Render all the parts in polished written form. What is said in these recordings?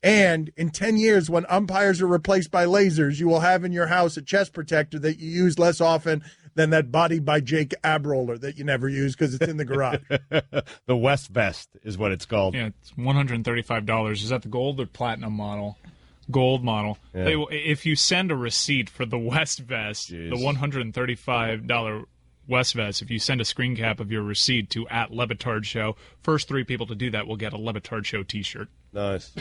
And in 10 years, when umpires are replaced by lasers, you will have in your house a chest protector that you use less often than that Body by Jake ab roller that you never use because it's in the garage. The West Vest is what it's called. Yeah, it's $135. Is that the gold or platinum model? Gold model. Yeah. If you send a receipt for the West Vest, the $135 West Vest, if you send a screen cap of your receipt to @Batard Show, first 3 people to do that will get a Batard Show T-shirt. Nice.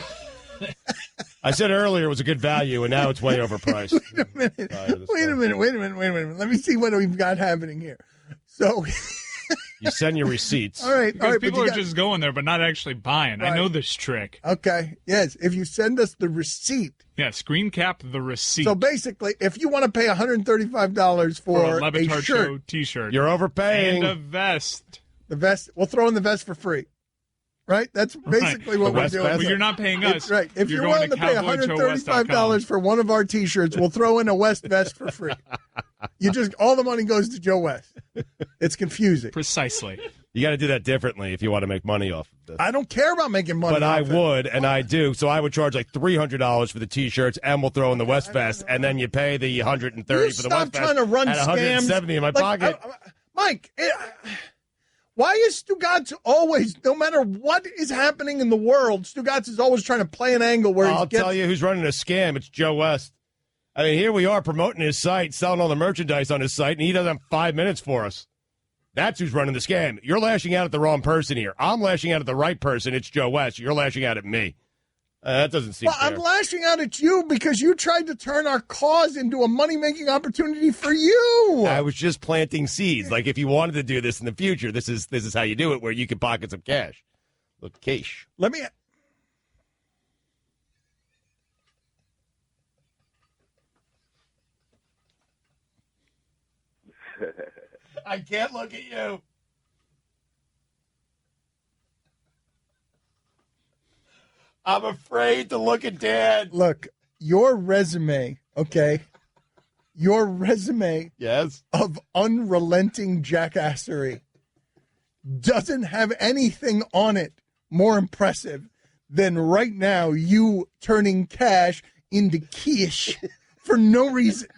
I said earlier it was a good value, and now it's way overpriced. Wait a minute. Let me see what we've got happening here. So you send your receipts. All right. Because people are just going there but not actually buying. Right. I know this trick. Okay. Yes. If you send us the receipt. Yeah, screen cap the receipt. So basically, if you want to pay $135 for a shirt, Show T-shirt, you're overpaying. And a vest. The vest, we'll throw in the vest for free. Right? That's basically what we're doing. But you're not paying us. Right. If you're willing to pay $135 for one of our T-shirts, we'll throw in a West vest for free. All the money goes to Joe West. It's confusing. Precisely. You got to do that differently if you want to make money off of this. I don't care about making money. But I would, and I do. So I would charge like $300 for the T-shirts, and we'll throw in the West vest, and then you pay the $130 for the West vest. Stop trying to run scams. $170 in my pocket. Mike. Why is Stugotz always, no matter what is happening in the world, Stugotz is always trying to play an angle where I'll tell you who's running a scam. It's Joe West. I mean, here we are promoting his site, selling all the merchandise on his site, and he doesn't have 5 minutes for us. That's who's running the scam. You're lashing out at the wrong person here. I'm lashing out at the right person. It's Joe West. You're lashing out at me. That doesn't seem fair. I'm lashing out at you because you tried to turn our cause into a money-making opportunity for you. I was just planting seeds. Like, if you wanted to do this in the future, this is how you do it, where you can pocket some cash. Look, cash. Let me... I can't look at you. I'm afraid to look at Dad. Look, your resume, okay? Your resume of unrelenting jackassery doesn't have anything on it more impressive than right now you turning cash into quiche for no reason.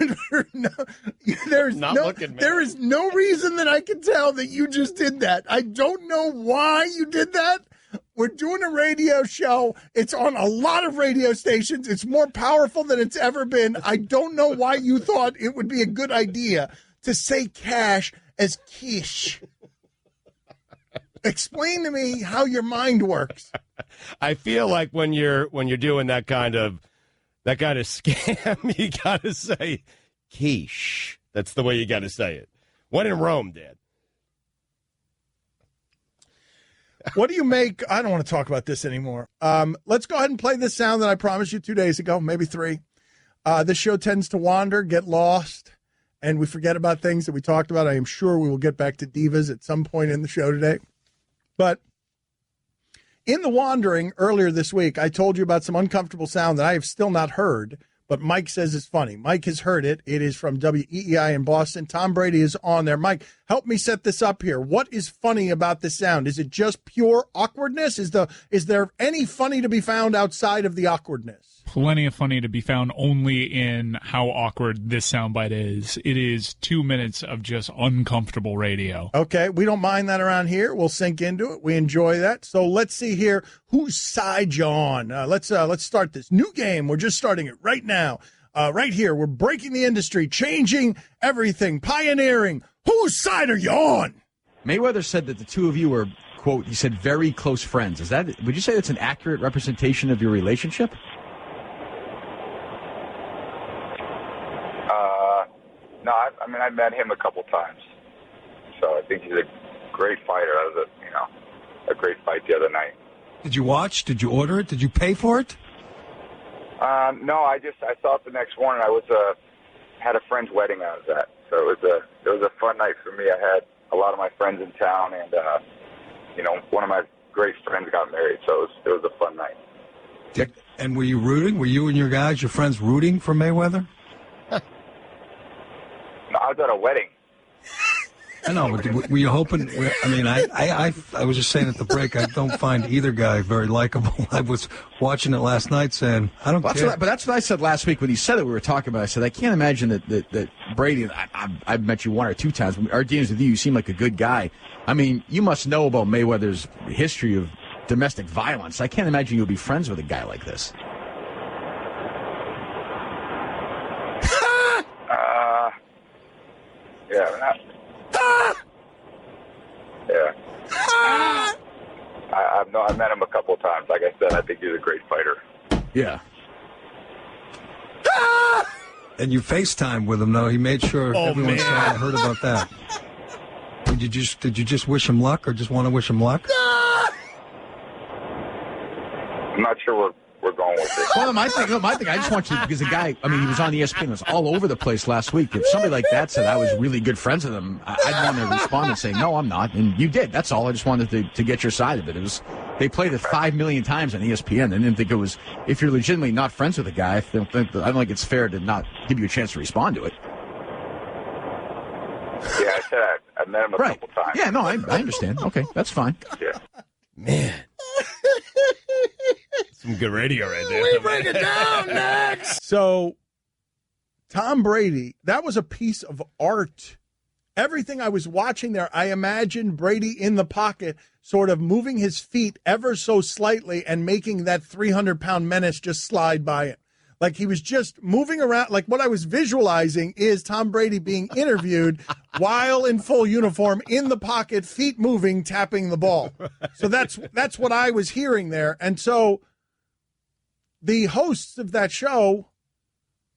There is no reason that I can tell that you just did that. I don't know why you did that. We're doing a radio show. It's on a lot of radio stations. It's more powerful than it's ever been. I don't know why you thought it would be a good idea to say cash as quiche. Explain to me how your mind works. I feel like when you're doing that kind of scam, you got to say quiche. That's the way you got to say it. When in Rome, Dad. What do you make? I don't want to talk about this anymore. Let's go ahead and play this sound that I promised you 2 days ago, maybe 3. This show tends to wander, get lost, and we forget about things that we talked about. I am sure we will get back to divas at some point in the show today. But in the wandering earlier this week, I told you about some uncomfortable sound that I have still not heard, but Mike says it's funny. Mike has heard it. It is from WEEI in Boston. Tom Brady is on there. Mike, help me set this up here. What is funny about this sound? Is it just pure awkwardness? Is there any funny to be found outside of the awkwardness? Plenty of funny to be found only in how awkward this soundbite is. It is 2 minutes of just uncomfortable radio. Okay, we don't mind that around here. We'll sink into it. We enjoy that. So let's see here whose side you're on. Let's start this new game. We're just starting it right now. Right here, we're breaking the industry, changing everything, pioneering. Whose side are you on? Mayweather said that the two of you were, quote, he said, very close friends. Would you say that's an accurate representation of your relationship? No, I met him a couple times, so I think he's a great fighter. That was a great fight the other night. Did you watch? Did you order it? Did you pay for it? No, I saw it the next morning. I had a friend's wedding I was at, so it was a fun night for me. I had a lot of my friends in town, and one of my great friends got married, so it was a fun night. And were you rooting? Were you and your guys, your friends, rooting for Mayweather? No, I was at a wedding. I know, but were you hoping? I mean, I was just saying at the break, I don't find either guy very likable. I was watching it last night saying, I don't care. But that's what I said last week when he said it. We were talking about it. I said, I can't imagine that Brady, I've met you one or two times. Our dealings with you, you seem like a good guy. I mean, you must know about Mayweather's history of domestic violence. I can't imagine you'll be friends with a guy like this. Yeah. Yeah. I've met him a couple of times. Like I said, I think he's a great fighter. Yeah. And you FaceTime with him, though. He made sure everyone saw and heard about that. Did you just wish him luck, or just want to wish him luck? I'm not sure we're going with it. Well, my thing, I just want you, because the guy, I mean, he was on ESPN, it was all over the place last week. If somebody like that said I was really good friends with him, I'd want to respond and say, no, I'm not. And you did. That's all. I just wanted to get your side of it. They played it 5 million times on ESPN. I didn't think it was, if you're legitimately not friends with a guy, I don't think it's fair to not give you a chance to respond to it. Yeah, I said I met him a couple times. Yeah, no, I understand. Okay, that's fine. Yeah. Man. Some good radio right there. We break it down next. So, Tom Brady, that was a piece of art. Everything I was watching there, I imagined Brady in the pocket, sort of moving his feet ever so slightly and making that 300-pound menace just slide by him. Like he was just moving around. Like what I was visualizing is Tom Brady being interviewed while in full uniform, in the pocket, feet moving, tapping the ball. So that's what I was hearing there. And so the hosts of that show,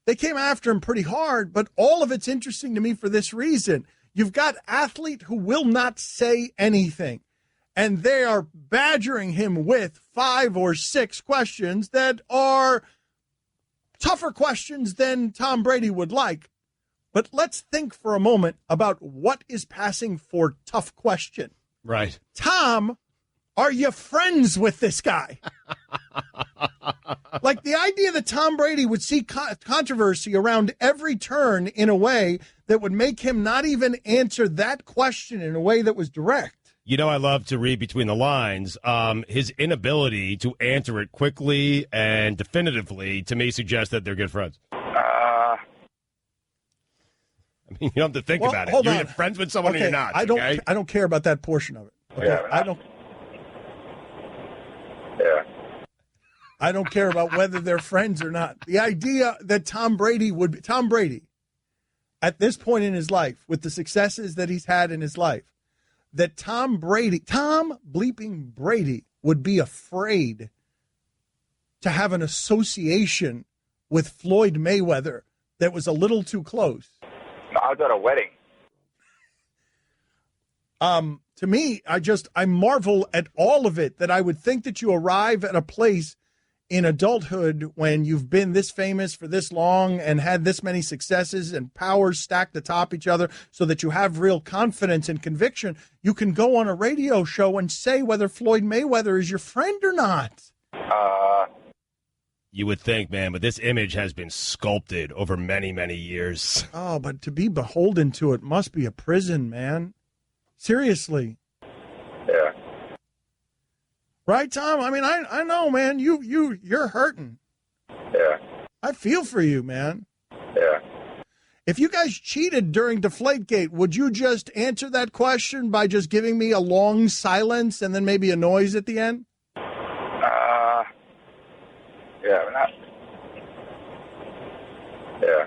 they came after him pretty hard, but all of it's interesting to me for this reason. You've got athlete who will not say anything, and they are badgering him with 5 or 6 questions that are tougher questions than Tom Brady would like. But let's think for a moment about what is passing for tough question. Right. Tom, are you friends with this guy? Like the idea that Tom Brady would see controversy around every turn in a way that would make him not even answer that question in a way that was direct. You know, I love to read between the lines. His inability to answer it quickly and definitively, to me, suggests that they're good friends. I mean, you don't have to think about it. You're either friends with someone or you're not. I don't care about that portion of it. Okay? Yeah, I don't. Yeah. I don't care about whether they're friends or not. The idea that Tom Brady, at this point in his life, with the successes that he's had in his life, that Tom bleeping Brady would be afraid to have an association with Floyd Mayweather that was a little too close. I was at a wedding. To me, I marvel at all of it, that I would think that you arrive at a place in adulthood when you've been this famous for this long and had this many successes and powers stacked atop each other so that you have real confidence and conviction. You can go on a radio show and say whether Floyd Mayweather is your friend or not. You would think, man, but this image has been sculpted over many, many years. Oh, but to be beholden to it must be a prison, man. Seriously. Yeah. Right, Tom? I mean, I know, man. You're hurting. Yeah. I feel for you, man. Yeah. If you guys cheated during Deflategate, would you just answer that question by just giving me a long silence and then maybe a noise at the end? Yeah.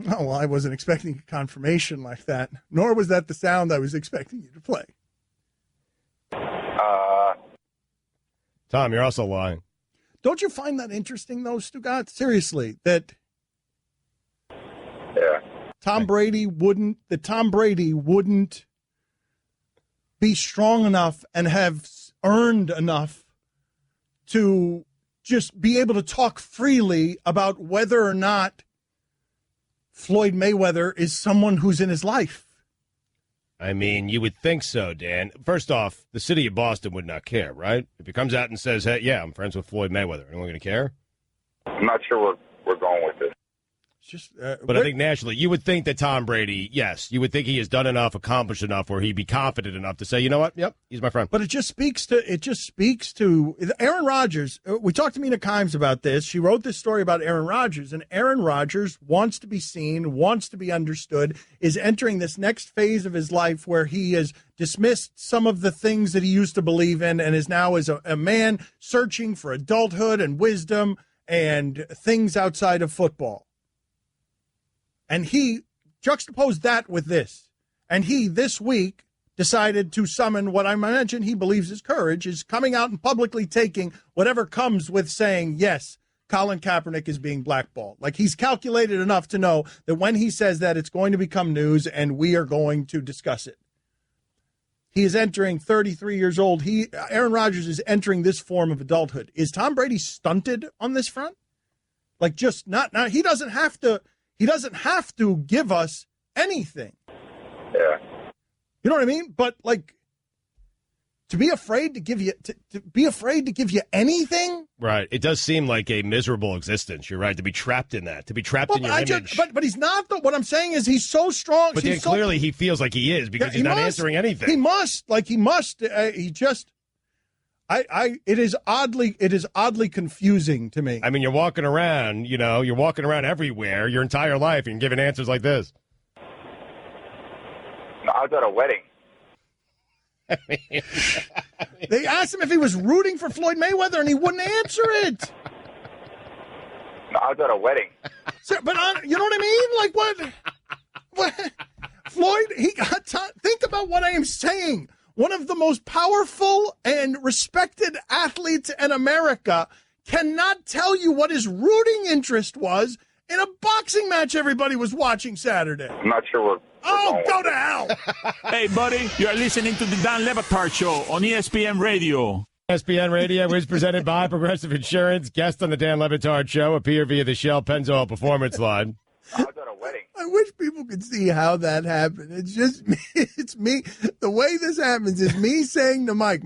Oh, well, I wasn't expecting a confirmation like that, nor was that the sound I was expecting you to play. Tom, you're also lying. Don't you find that interesting, though, Stugotz? Seriously, that Tom Brady wouldn't be strong enough and have earned enough to just be able to talk freely about whether or not Floyd Mayweather is someone who's in his life. I mean, you would think so, Dan. First off, the city of Boston would not care, right? If he comes out and says, hey, yeah, I'm friends with Floyd Mayweather, anyone going to care? I'm not sure we're going with this. Just, but I think nationally, you would think that Tom Brady, yes, you would think he has done enough, accomplished enough, where he'd be confident enough to say, you know what, yep, he's my friend. But it just speaks to Aaron Rodgers. We talked to Mina Kimes about this. She wrote this story about Aaron Rodgers, and Aaron Rodgers wants to be seen, wants to be understood, is entering this next phase of his life where he has dismissed some of the things that he used to believe in and is now as a man searching for adulthood and wisdom and things outside of football. And he juxtaposed that with this. And he, this week, decided to summon what I mentioned he believes is courage, is coming out and publicly taking whatever comes with saying, yes, Colin Kaepernick is being blackballed. Like, he's calculated enough to know that when he says that, it's going to become news and we are going to discuss it. He is entering 33 years old. Aaron Rodgers is entering this form of adulthood. Is Tom Brady stunted on this front? Like, just not now. He doesn't have to give us anything. Yeah. You know what I mean? But like, to be afraid to give you anything. Right. It does seem like a miserable existence. You're right. To be trapped in that, to be trapped in your image. But he's not. What I'm saying is he's so strong. But then clearly he feels like he is because he's not answering anything. He must. It is oddly confusing to me. I mean, you're walking around everywhere your entire life and giving answers like this. No, I was at a wedding. They asked him if he was rooting for Floyd Mayweather, and he wouldn't answer it. No, I was at a wedding. So, but you know what I mean? Like, what? Floyd, think about what I am saying. One of the most powerful and respected athletes in America cannot tell you what his rooting interest was in a boxing match everybody was watching Saturday. I'm not sure what. Go to hell. Hey, buddy, you're listening to the Dan Le Batard Show on ESPN Radio. ESPN Radio is presented by Progressive Insurance. Guest on the Dan Le Batard Show appear via the Shell Pennzoil Performance Line. I was at a wedding. I wish people could see how that happened. It's just me. It's me. The way this happens is me saying to Mike,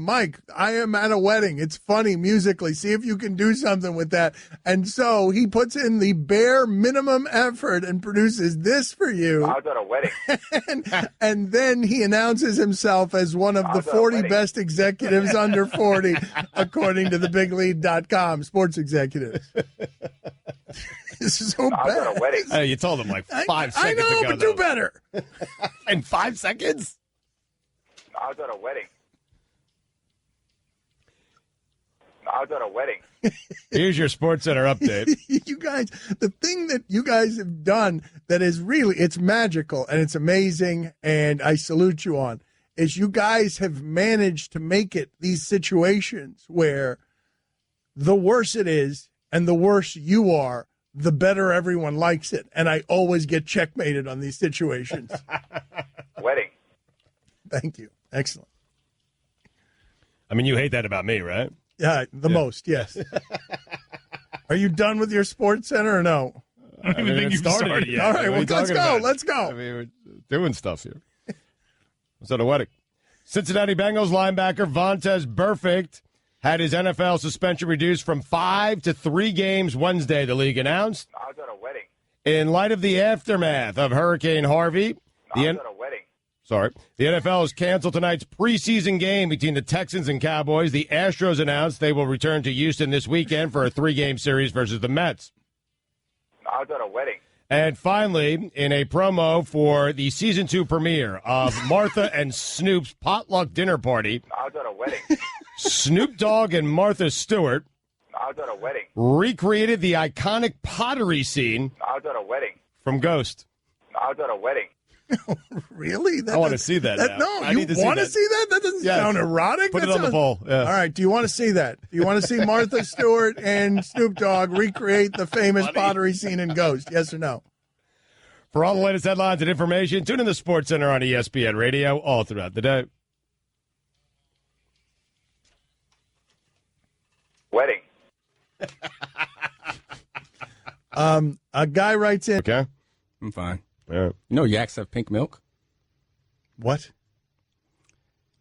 I am at a wedding. It's funny musically. See if you can do something with that. And so he puts in the bare minimum effort and produces this for you. I was at a wedding. and then he announces himself as one of the 40 best executives under 40, according to thebiglead.com sports executives. This is so bad. I was at a wedding. You told him like 5 seconds ago. I know, but do better. In 5 seconds? I was at a wedding. I was at a wedding. Here's your SportsCenter update. You guys, the thing that you guys have done that is really, it's magical and it's amazing, and I salute you on, is you guys have managed to make it these situations where the worse it is and the worse you are, the better everyone likes it. And I always get checkmated on these situations. Wedding. Thank you. Excellent. I mean, you hate that about me, right? Yeah, most, yes. Are you done with your SportsCenter or no? I don't even think you've started yet. All right, well, let's go. Let's go. I mean, we're doing stuff here. I was at a wedding. Cincinnati Bengals linebacker Vontaze Burfict had his NFL suspension reduced from 5 to 3 games Wednesday, the league announced. I was at a wedding. In light of the aftermath of Hurricane Harvey, I was at a wedding. The NFL has canceled tonight's preseason game between the Texans and Cowboys. The Astros announced they will return to Houston this weekend for a 3-game series versus the Mets. I was at a wedding. And finally, in a promo for the Season 2 premiere of Martha and Snoop's Potluck Dinner Party, I was at a wedding. Snoop Dogg and Martha Stewart I was at a wedding. recreated the iconic pottery scene I was at a wedding. from Ghost. I was at a wedding. Really? I want to see that now. No, I you need to want to see that? That doesn't sound erotic. Put That it on the sounds- poll. Yeah. All right. Do you want to see that? Do you want to see Martha Stewart and Snoop Dogg recreate the famous pottery scene in Ghost? Yes or no? For all the latest headlines and information, tune in to SportsCenter on ESPN Radio all throughout the day. Wedding. A guy writes in. Okay. I'm fine. Yeah. You know, yaks have pink milk. What?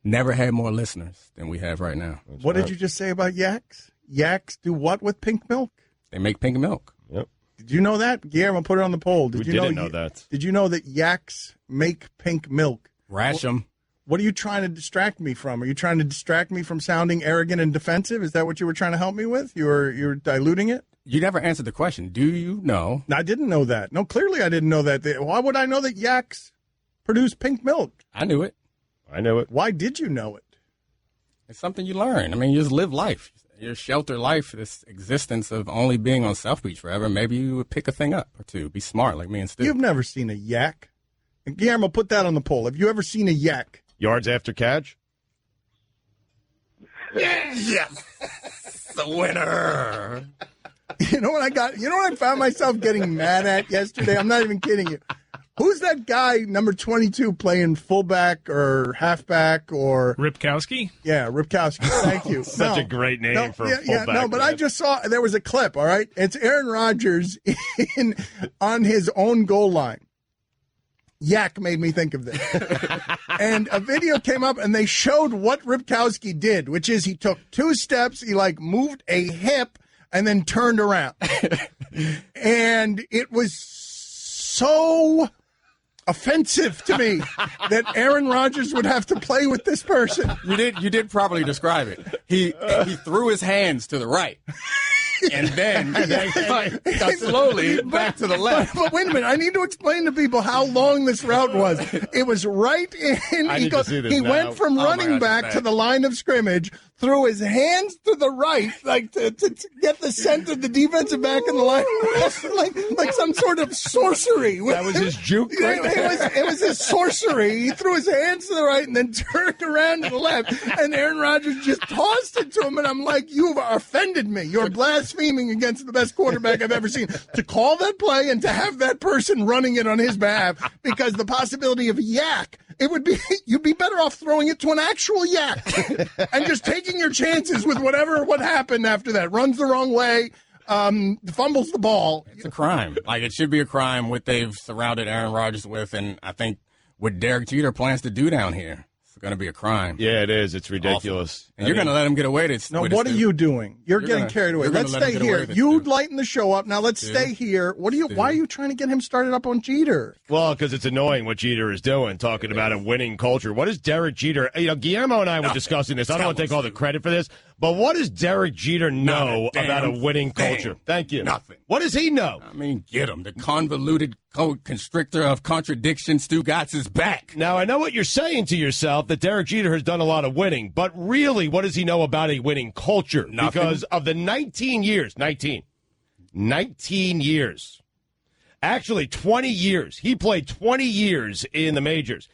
Never had more listeners than we have right now. What did you just say about yaks? Yaks do what with pink milk? They make pink milk. Yep. Did you know that? Guillermo, put it on the poll. We didn't know that. Did you know that yaks make pink milk? Rash them. What are you trying to distract me from? Are you trying to distract me from sounding arrogant and defensive? Is that what you were trying to help me with? You're diluting it? You never answered the question. Do you know? I didn't know that. No, clearly I didn't know that. Why would I know that yaks produce pink milk? I knew it. I know it. Why did you know it? It's something you learn. I mean, you just live life. You shelter life, this existence of only being on South Beach forever. Maybe you would pick a thing up or two. Be smart like me and Stu. You've never seen a yak. And Guillermo, put that on the poll. Have you ever seen a yak? Yards after catch? Yes! The winner! You know what I got? You know what I found myself getting mad at yesterday? I'm not even kidding you. Who's that guy, number 22, playing fullback or halfback or Ripkowski? Yeah, Ripkowski. Thank you. Such a great name for a fullback. No, but I just saw there was a clip. All right, it's Aaron Rodgers on his own goal line. Yak made me think of this. And a video came up, and they showed what Ripkowski did, which is he took 2 steps, he moved a hip, and then turned around. And it was so offensive to me that Aaron Rodgers would have to play with this person. You did properly describe it. He threw his hands to the right. And then got slowly back to the left. But wait a minute. I need to explain to people how long this route was. It was right in. He went from running back to the line of scrimmage, threw his hands to the right, to get the center of the defensive back in the line, like some sort of sorcery. That was his juke. Right? It was his sorcery. He threw his hands to the right and then turned around to the left, and Aaron Rodgers just tossed it to him. And I'm like, you've offended me. You're blaspheming against the best quarterback I've ever seen. To call that play and to have that person running it on his behalf, because the possibility of a yak. You'd be better off throwing it to an actual yak and just taking your chances with what happened after that. Runs the wrong way, fumbles the ball. It's a crime. It should be a crime what they've surrounded Aaron Rodgers with, and I think what Derek Jeter plans to do down here. It's going to be a crime. Yeah, it is. It's ridiculous. Awesome. And you're going to let him get away with it. No, what are you doing? You're getting carried away. Let's stay here. You lighten the show up. Now let's stay here. Why are you trying to get him started up on Jeter? Well, because it's annoying what Jeter is doing, talking about a winning culture. What is Derek Jeter? Guillermo and I were discussing this. I don't want to take all the credit for this, but what does Derek Jeter know about a winning culture? Thank you. Nothing. What does he know? I mean, get him. The convoluted constrictor of contradiction, Stugotz, is back. Now, I know what you're saying to yourself, that Derek Jeter has done a lot of winning, but really, what does he know about a winning culture? Nothing. Because of the 19 years, actually 20 years. He played 20 years in the majors.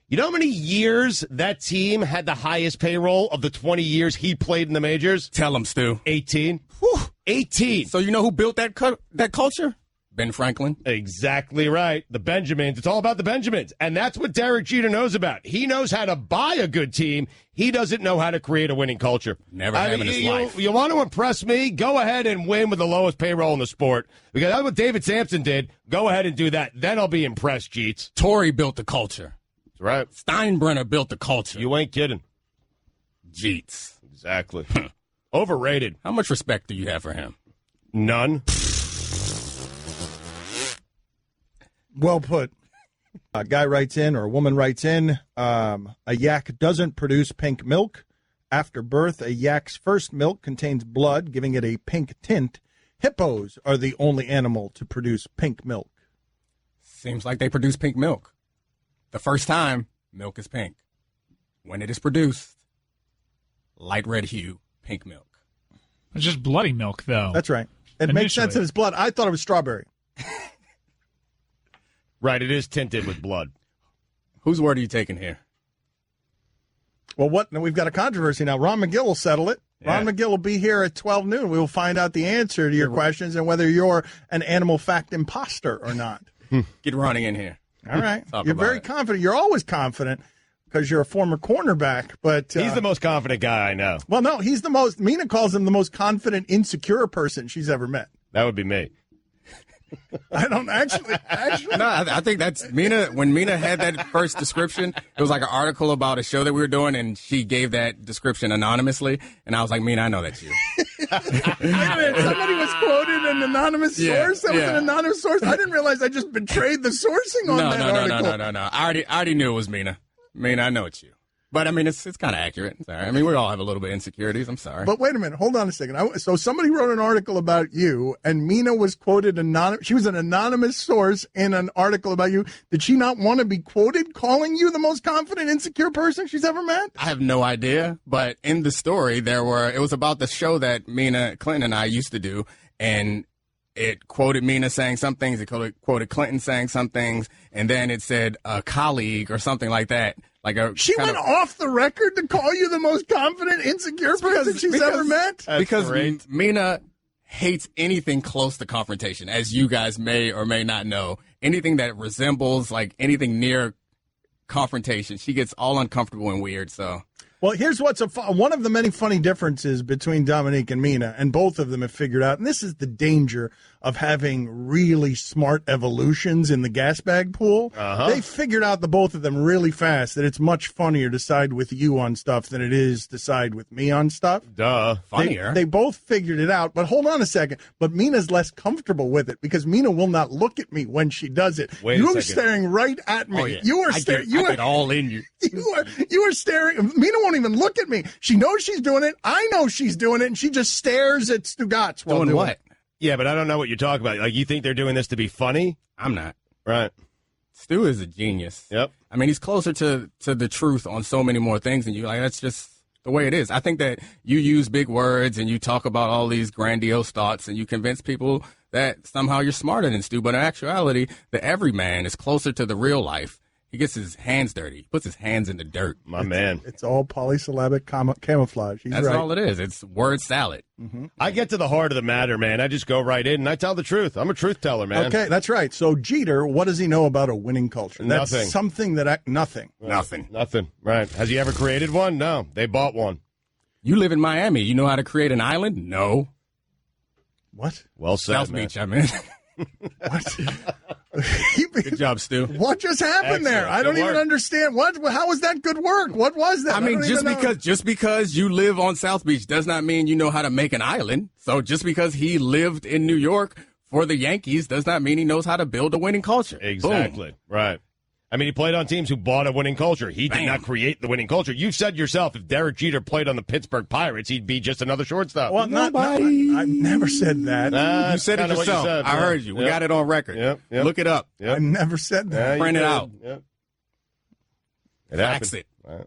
You know how many years that team had the highest payroll of the 20 years he played in the majors? Tell him, Stu. 18. Whew. 18. So you know who built that culture? Ben Franklin. Exactly right. The Benjamins. It's all about the Benjamins. And that's what Derek Jeter knows about. He knows how to buy a good team. He doesn't know how to create a winning culture. Never have in his life. You want to impress me? Go ahead and win with the lowest payroll in the sport. Because that's what David Sampson did. Go ahead and do that. Then I'll be impressed, Jeets. Torrey built the culture. That's right. Steinbrenner built the culture. You ain't kidding. Jeets. Exactly. Overrated. How much respect do you have for him? None. Well put. A guy writes in, or a woman writes in, a yak doesn't produce pink milk. After birth, a yak's first milk contains blood, giving it a pink tint. Hippos are the only animal to produce pink milk. Seems like they produce pink milk. The first time, milk is pink. When it is produced, light red hue, pink milk. It's just bloody milk, though. That's right. It makes sense in its blood. I thought it was strawberry. Right, it is tinted with blood. Whose word are you taking here? Well, now we've got a controversy now. Ron Magill will settle it. Yeah. Ron Magill will be here at 12 noon. We will find out the answer to your questions and whether you're an animal fact imposter or not. Get Ronnie in here. All right. You're very confident. You're always confident because you're a former cornerback. But he's the most confident guy I know. Well, no, he's the most. Mina calls him the most confident, insecure person she's ever met. That would be me. I don't actually. No, I think that's Mina. When Mina had that first description, it was like an article about a show that we were doing, and she gave that description anonymously. And I was like, Mina, I know that's you. Wait a minute, somebody was quoted an anonymous source? That was an anonymous source? I didn't realize I just betrayed the sourcing on that article. No. I already knew it was Mina. Mina, I know it's you. But, I mean, it's kind of accurate. Sorry. I mean, we all have a little bit of insecurities. I'm sorry. But wait a minute. Hold on a second. So somebody wrote an article about you, and Mina was quoted anonymous. She was an anonymous source in an article about you. Did she not want to be quoted calling you the most confident, insecure person she's ever met? I have no idea. But in the story, it was about the show that Mina, Clinton, and I used to do, and it quoted Mina saying some things. It quoted Clinton saying some things, and then it said a colleague or something like that. She went off the record to call you the most confident, insecure person she's ever met? Because Mina hates anything close to confrontation, as you guys may or may not know. Anything that resembles, anything near confrontation, she gets all uncomfortable and weird, so... Well, here's what's one of the many funny differences between Domonique and Mina, and both of them have figured out, and this is the danger of having really smart evolutions in the gas bag pool. They figured out, the both of them, really fast that it's much funnier to side with you on stuff than it is to side with me on stuff. Duh. Funnier. They both figured it out, but hold on a second. But Mina's less comfortable with it because Mina will not look at me when she does it. You're staring right at me. Oh, yeah. You are staring. I get all in you. You are staring. Mina won't even look at me. She knows she's doing it. I know she's doing it, and she just stares at Stugotz while doing what? it. Yeah, but I don't know what you're talking about. You think they're doing this to be funny? I'm not. Right. Stu is a genius. Yep. I mean, he's closer to the truth on so many more things than you. That's just the way it is. I think that you use big words and you talk about all these grandiose thoughts and you convince people that somehow you're smarter than Stu. But in actuality, the everyman is closer to the real life. He gets his hands dirty. He puts his hands in the dirt. My man. It's all polysyllabic camouflage. He's That's right. all it is. It's word salad. Mm-hmm. I get to the heart of the matter, man. I just go right in and I tell the truth. I'm a truth teller, man. Okay, that's right. So Jeter, what does he know about a winning culture? That's Nothing. something that nothing. Nothing. Right. Has he ever created one? No. They bought one. You live in Miami. You know how to create an island? No. What? Well said, South man. Beach, I mean. What? Good job, Stu. What just happened there? Excellent. I don't Good even work. understand. How was that good work? What was that? I mean, just because you live on South Beach does not mean you know how to make an island. So just because he lived in New York for the Yankees does not mean he knows how to build a winning culture. Exactly. Boom. Right. I mean, he played on teams who bought a winning culture. He did Bam. not create the winning culture. You said yourself, if Derek Jeter played on the Pittsburgh Pirates, he'd be just another shortstop. Well, I've never said that. You said it yourself. I heard you. We got it on record. Yep. Look it up. I never said that. Print it out. Yep. Fax it. Right.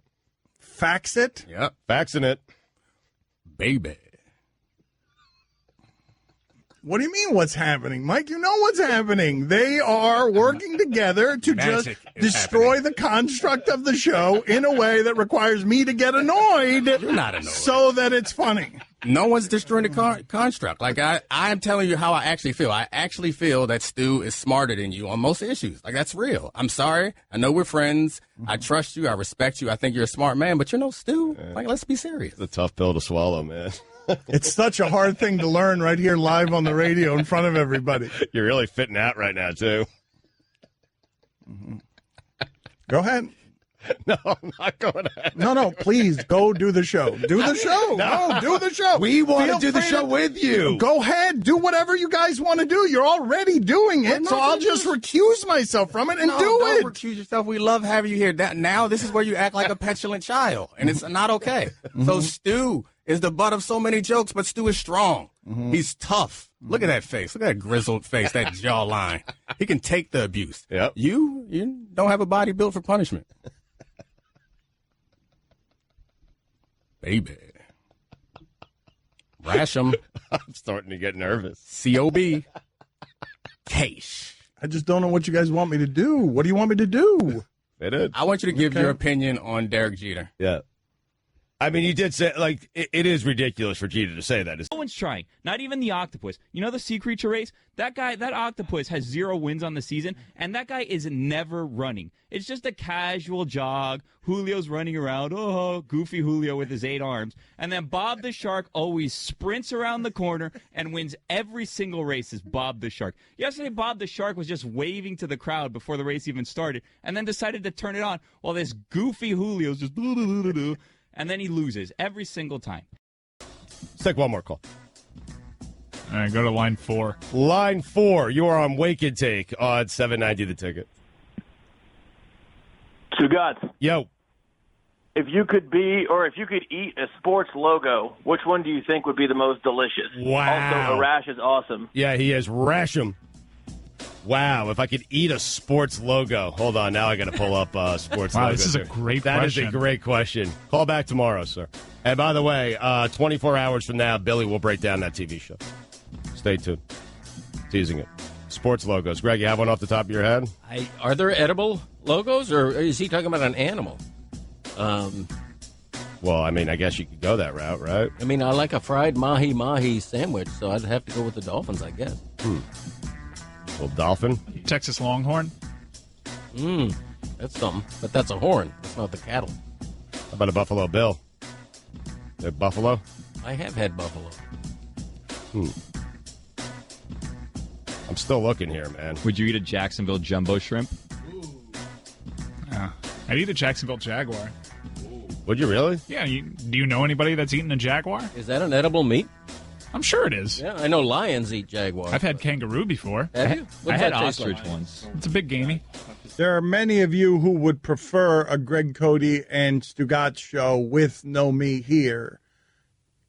Fax it? Yep. Faxing it. Baby. What do you mean what's happening? Mike, you know what's happening. They are working together to just destroy the construct of the show in a way that requires me to get annoyed. You're not annoyed. So that it's funny. No one's destroying the construct. I'm telling you how I actually feel. I actually feel that Stu is smarter than you on most issues. That's real. I'm sorry. I know we're friends. I trust you. I respect you. I think you're a smart man, but you're no Stu. Let's be serious. It's a tough pill to swallow, man. It's such a hard thing to learn right here live on the radio in front of everybody. You're really fitting out right now, too. Mm-hmm. Go ahead. No, I'm not going ahead. No, please go do the show. Do the show. No, do the show. We want Feel to do the free show with you. Go ahead. Do whatever you guys want to do. You're already doing it, so I'll just recuse myself from it and do don't it. recuse yourself. We love having you here. Now this is where you act like a petulant child, and it's not okay. So Stu is the butt of so many jokes, but Stu is strong. He's tough. Look at that face. Look at that grizzled face, that jawline. He can take the abuse. Yep. You don't have a body built for punishment. Baby. Rash 'em. I'm starting to get nervous. C-O-B. Cash. I just don't know what you guys want me to do. What do you want me to do? I want you to give your opinion on Derek Jeter. Yeah. I mean, you did say, it is ridiculous for Jeter to say that. No one's trying. Not even the octopus. You know the sea creature race? That octopus has 0 wins on the season, and that guy is never running. It's just a casual jog. Julio's running around. Oh, goofy Julio with his 8 arms. And then Bob the Shark always sprints around the corner and wins every single race is Bob the Shark. Yesterday, Bob the Shark was just waving to the crowd before the race even started and then decided to turn it on while this goofy Julio's just and then he loses every single time. Let's take one more call. All right, go to line 4. Line 4, you are on Wake and Take on $7.90 the ticket. Stugotz, Yo. if you could eat a sports logo, which one do you think would be the most delicious? Wow. Also, Arash is awesome. Yeah, he is. Rasham. Wow, if I could eat a sports logo. Hold on, now I got to pull up sports logo. Wow, this is a great question. That is a great question. Call back tomorrow, sir. And by the way, 24 hours from now, Billy will break down that TV show. Stay tuned. Teasing it. Sports logos. Greg, you have one off the top of your head? Are there edible logos, or is he talking about an animal? Well, I mean, I guess you could go that route, right? I mean, I like a fried mahi-mahi sandwich, so I'd have to go with the Dolphins, I guess. Little dolphin? Texas Longhorn? That's something. But that's a horn. That's not the cattle. How about a Buffalo Bill? The buffalo? I have had buffalo. I'm still looking here, man. Would you eat a Jacksonville jumbo shrimp? Yeah. I'd eat a Jacksonville Jaguar. Would you really? Yeah, do you know anybody that's eaten a Jaguar? Is that an edible meat? I'm sure it is. Yeah, I know lions eat jaguar. I've had kangaroo before. Have you? I had ostrich once. It's a big gamey. There are many of you who would prefer a Greg Cote and Stugotz show with no me here.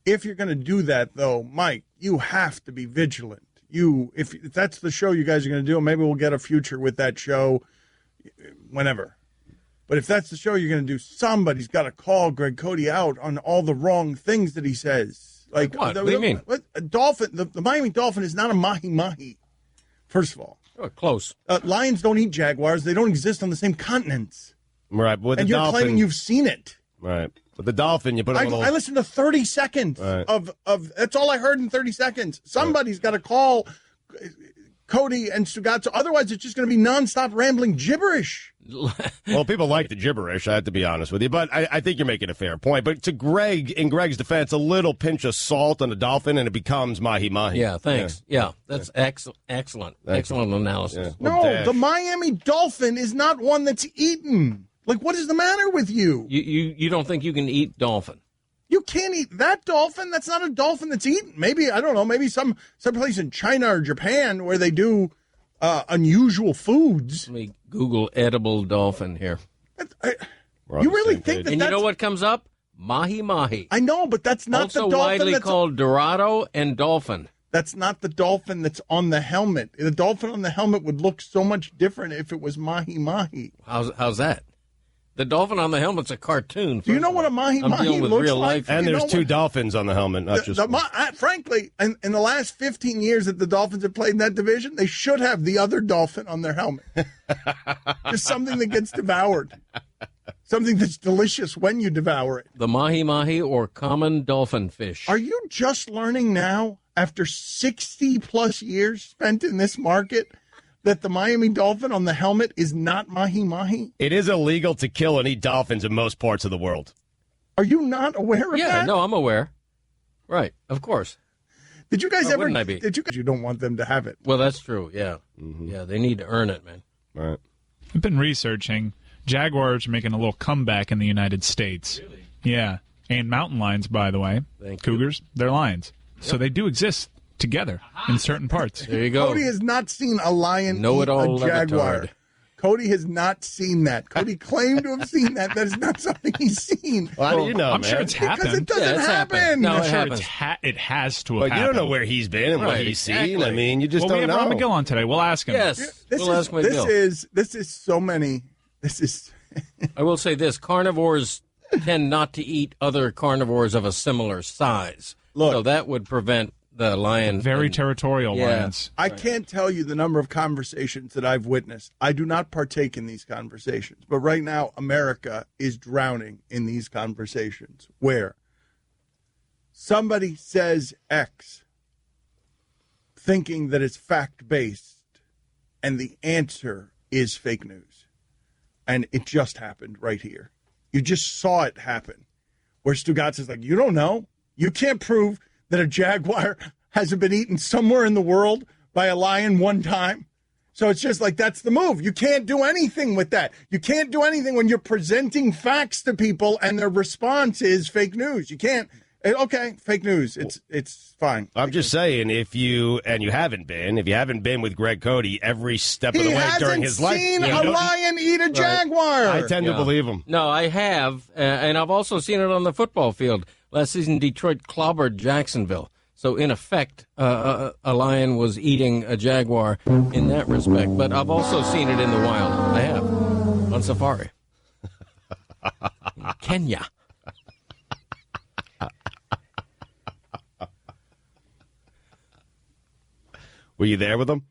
If you're going to do that, though, Mike, you have to be vigilant. If that's the show you guys are going to do, maybe we'll get a future with that show whenever. But if that's the show you're going to do, somebody's got to call Greg Cote out on all the wrong things that he says. Like what? What do you mean? A dolphin, the Miami dolphin is not a mahi-mahi, first of all. Oh, close. Lions don't eat jaguars. They don't exist on the same continents. Right, but with and the you're dolphin, claiming you've seen it. Right. With the dolphin, you put a little... I listened to 30 seconds of that's all I heard in 30 seconds. Somebody's got to call Cote and Stugotz. Otherwise, it's just going to be nonstop rambling gibberish. Well, people like the gibberish, I have to be honest with you. But I think you're making a fair point. But to Greg, in Greg's defense, a little pinch of salt on a dolphin, and it becomes mahi-mahi. Yeah, thanks. Yeah, that's excellent. Excellent analysis. Yeah. No, the Miami dolphin is not one that's eaten. Like, what is the matter with you? You don't think you can eat dolphin? You can't eat that dolphin. That's not a dolphin that's eaten. Maybe, I don't know, maybe some place in China or Japan where they do unusual foods. Let me Google edible dolphin here. You really think that And you know what comes up? Mahi-mahi. I know, but that's not also the dolphin widely that's called Dorado and dolphin. That's not the dolphin that's on the helmet. The dolphin on the helmet would look so much different if it was mahi-mahi. How's that? The dolphin on the helmet's a cartoon. Do you know what a mahi-mahi looks like? And there's two dolphins on the helmet, not just one. Frankly, in the last 15 years that the Dolphins have played in that division, they should have the other dolphin on their helmet. Just something that gets devoured. Something that's delicious when you devour it. The mahi-mahi or common dolphin fish. Are you just learning now, after 60-plus years spent in this market, that the Miami dolphin on the helmet is not mahi-mahi? It is illegal to kill and eat dolphins in most parts of the world. Are you not aware of that? Yeah, no, I'm aware. Right, of course. Did you guys ever? Wouldn't I be? You don't want them to have it. Well, that's true, yeah. Yeah, they need to earn it, man. Right. I've been researching. Jaguars are making a little comeback in the United States. Really? Yeah. And mountain lions, by the way. Cougars, they're lions. Yep. So they do exist together in certain parts. There you go. Cody has not seen a lion eat a jaguar. Batard. Cody has not seen that. Cody claimed to have seen that. That is not something he's seen. Well, how do you know, I'm man? sure it's happened. Because it doesn't happen. No, I'm it sure happens. it has to have But happened. you don't know where he's been and what he's seen. I mean, you just we don't have know. Rob McGill on today. We'll ask him. Yes, This we'll ask McGill. This is so many. This is. I will say this: carnivores tend not to eat other carnivores of a similar size. Look, so that would prevent the lion. Very territorial lions. I can't tell you the number of conversations that I've witnessed. I do not partake in these conversations. But right now, America is drowning in these conversations where somebody says X thinking that it's fact-based, and the answer is fake news. And it just happened right here. You just saw it happen. Where Stugotz is like, you don't know. You can't prove that a jaguar hasn't been eaten somewhere in the world by a lion one time. So it's just like, that's the move. You can't do anything with that. You can't do anything when you're presenting facts to people and their response is fake news. You can't. Okay, fake news. It's fine. I'm just saying, if you haven't been with Greg Cote every step of the way during his life, he hasn't seen a lion eat a jaguar. I tend to believe him. No, I have, and I've also seen it on the football field. Last season, Detroit clobbered Jacksonville. So, in effect, a lion was eating a jaguar in that respect. But I've also seen it in the wild. I have, on safari. In Kenya. Were you there with him?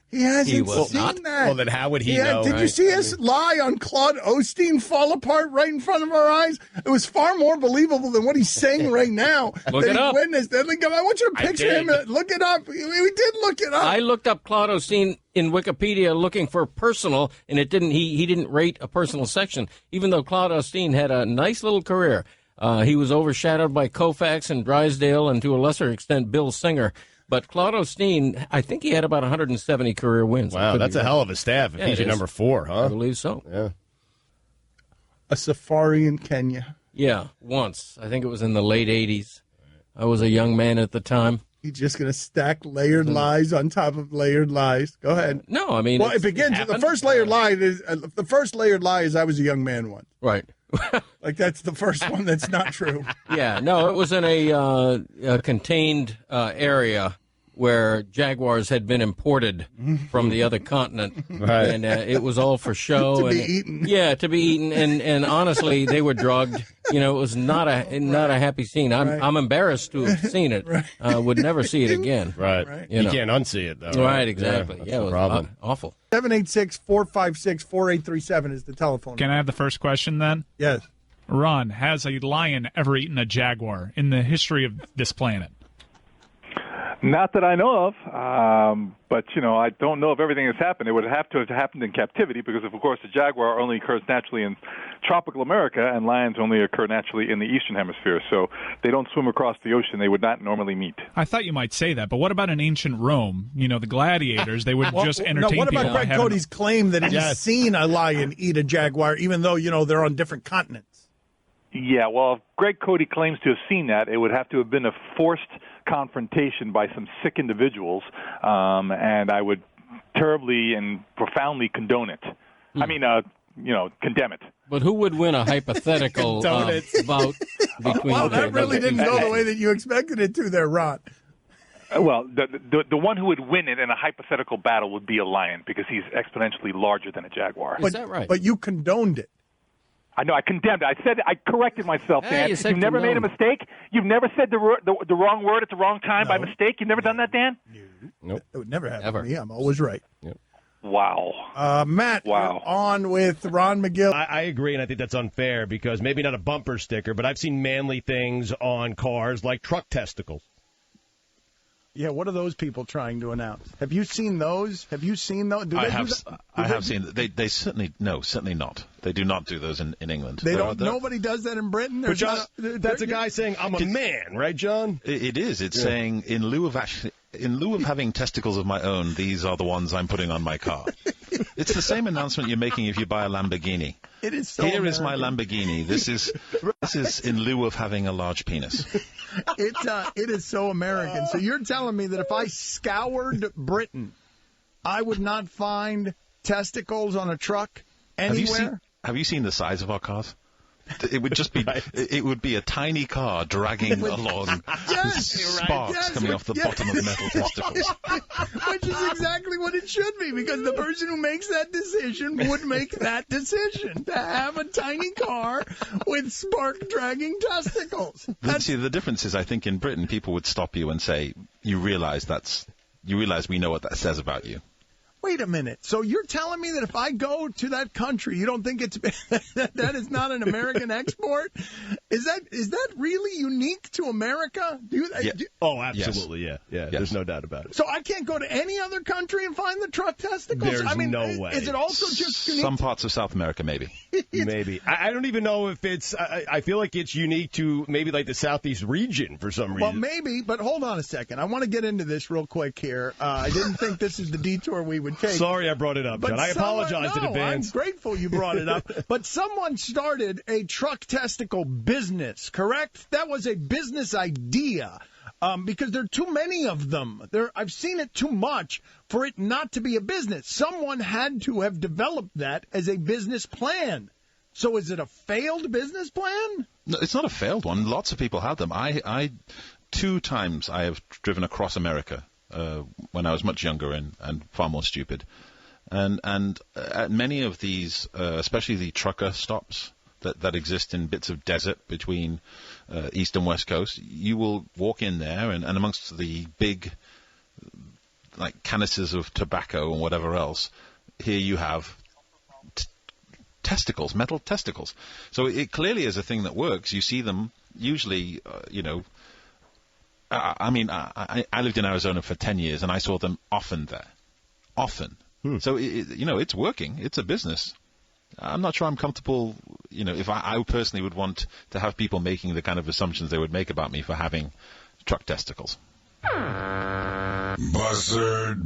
He hasn't seen that. Well, then how would he know? Did you see us lie on Claude Osteen fall apart right in front of our eyes? It was far more believable than what he's saying right now. Look it up. Witnessed. I want you to picture him. Look it up. We did look it up. I looked up Claude Osteen in Wikipedia looking for personal, and it didn't. He didn't rate a personal section, even though Claude Osteen had a nice little career. He was overshadowed by Koufax and Drysdale, and to a lesser extent, Bill Singer. But Claude Osteen, I think he had about 170 career wins. Wow, that's a hell of a staff if he's your number 4, huh? I believe so. Yeah. A safari in Kenya. Yeah, once. I think it was in the late 80s. I was a young man at the time. He's just going to stack layered lies on top of layered lies. Go ahead. No, I mean... Well, it begins... The first layered lie is I was a young man once. Right. Like, that's the first one that's not true. Yeah, no, it was in a contained area where jaguars had been imported from the other continent, right. And it was all for show. To be eaten. Yeah, to be eaten, and honestly, they were drugged. You know, it was not a happy scene. I'm embarrassed to have seen it. Right. Would never see it again. Right. You can't unsee it, though. Right, exactly. Yeah, it was problem. Awful. 786-456-4837 is the telephone. Can I have the first question then? Yes. Ron, has a lion ever eaten a jaguar in the history of this planet? Not that I know of, but, I don't know if everything has happened. It would have to have happened in captivity because, of course, the jaguar only occurs naturally in tropical America and lions only occur naturally in the eastern hemisphere. So they don't swim across the ocean. They would not normally meet. I thought you might say that, but what about in ancient Rome? The gladiators, they would just entertain people. What about Greg Cote's claim that he's seen a lion eat a jaguar, even though, they're on different continents? Yeah, well, if Greg Cote claims to have seen that, it would have to have been a forced confrontation by some sick individuals, and I would terribly and profoundly condone it. I mean, condemn it. But who would win a hypothetical bout between? Well, that really didn't go the way that you expected it to there, Ron. Well, the one who would win it in a hypothetical battle would be a lion because he's exponentially larger than a jaguar. Is that right? But you condoned it. I know. I condemned it. I corrected myself, Dan. You never made a mistake. You've never said the wrong word at the wrong time by mistake. You've never done that, Dan. Nope. It would never happen to me. I'm always right. Yep. Wow. Matt, you're on with Ron Magill. I agree, and I think that's unfair because maybe not a bumper sticker, but I've seen manly things on cars like truck testicles. Yeah, what are those people trying to announce? Have you seen those? Have you seen those? I have seen. They certainly not. They do not do those in England. They don't. Nobody does that in Britain. But John, that's a guy saying, "I'm a man," right, John? It is. It's saying in lieu of having testicles of my own, these are the ones I'm putting on my car. It's the same announcement you're making if you buy a Lamborghini. It is so Here American. is my Lamborghini. This is in lieu of having a large penis. It is so American. So you're telling me that if I scoured Britain, I would not find testicles on a truck anywhere? Have you seen the size of our cars? It would just be it would be a tiny car dragging along sparks coming off the bottom of the metal testicles. Which is exactly what it should be, because the person who makes that decision would make that decision, to have a tiny car with spark-dragging testicles. See, the difference is, I think in Britain, people would stop you and say, you realize we know what that says about you. Wait a minute. So you're telling me that if I go to that country, you don't think that is not an American export? Is that really unique to America? Absolutely, yeah. Yes. There's no doubt about it. So I can't go to any other country and find the truck testicles? There's no way. Is it also just unique? Some parts of South America, maybe. Maybe. I don't even know if it's. I feel like it's unique to maybe like the Southeast region for some reason. Well, maybe, but hold on a second. I want to get into this real quick here. I didn't think this is the detour we would take. Sorry I brought it up, John. I apologize in advance. I'm grateful you brought it up. But someone started a truck testicle business. business, correct? That was a business idea. Because there are too many of them. I've seen it too much for it not to be a business. Someone had to have developed that as a business plan. So is it a failed business plan? No, it's not a failed one. Lots of people had them. I 2 times I have driven across America when I was much younger and far more stupid. And at many of these, especially the trucker stops that exist in bits of desert between East and West Coast, you will walk in there and amongst the big like canisters of tobacco and whatever else, here you have testicles, metal testicles. So it clearly is a thing that works. You see them usually, I lived in Arizona for 10 years and I saw them often there. Often. So, it's working. It's a business. I'm not sure I'm comfortable, if I personally would want to have people making the kind of assumptions they would make about me for having truck testicles. Buzzer.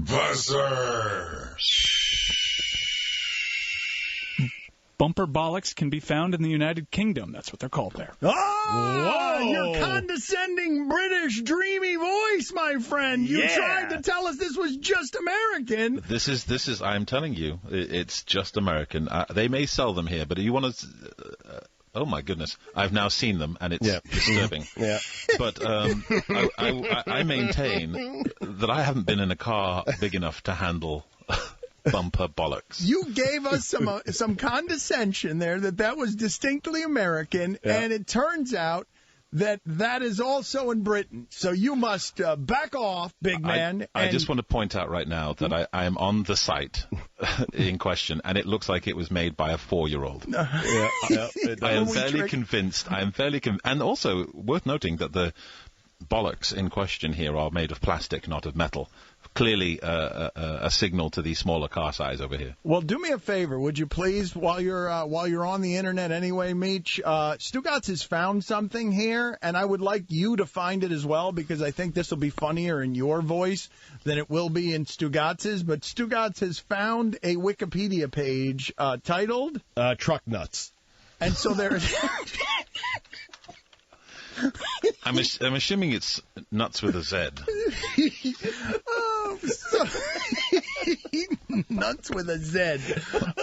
Bumper bollocks can be found in the United Kingdom. That's what they're called there. Oh, your condescending British dreamy voice, my friend. You tried to tell us this was just American. This is. I'm telling you, it's just American. They may sell them here, but you want to. Oh my goodness! I've now seen them, and it's disturbing. Yeah. But I maintain that I haven't been in a car big enough to handle bumper bollocks. You gave us some condescension there that was distinctly American, and it turns out that is also in Britain. So you must back off, big man. I just want to point out right now that I am on the site in question, and it looks like it was made by a 4-year-old. I am fairly convinced. And also worth noting that the bollocks in question here are made of plastic, not of metal. Clearly a signal to the smaller car size over here. Well, do me a favor, would you please, while you're on the internet anyway, Meech, Stugotz has found something here, and I would like you to find it as well, because I think this will be funnier in your voice than it will be in Stugotz's. But Stugotz has found a Wikipedia page titled TruckNutz. And so there I'm assuming it's nuts with a Z. Nuts with a Z.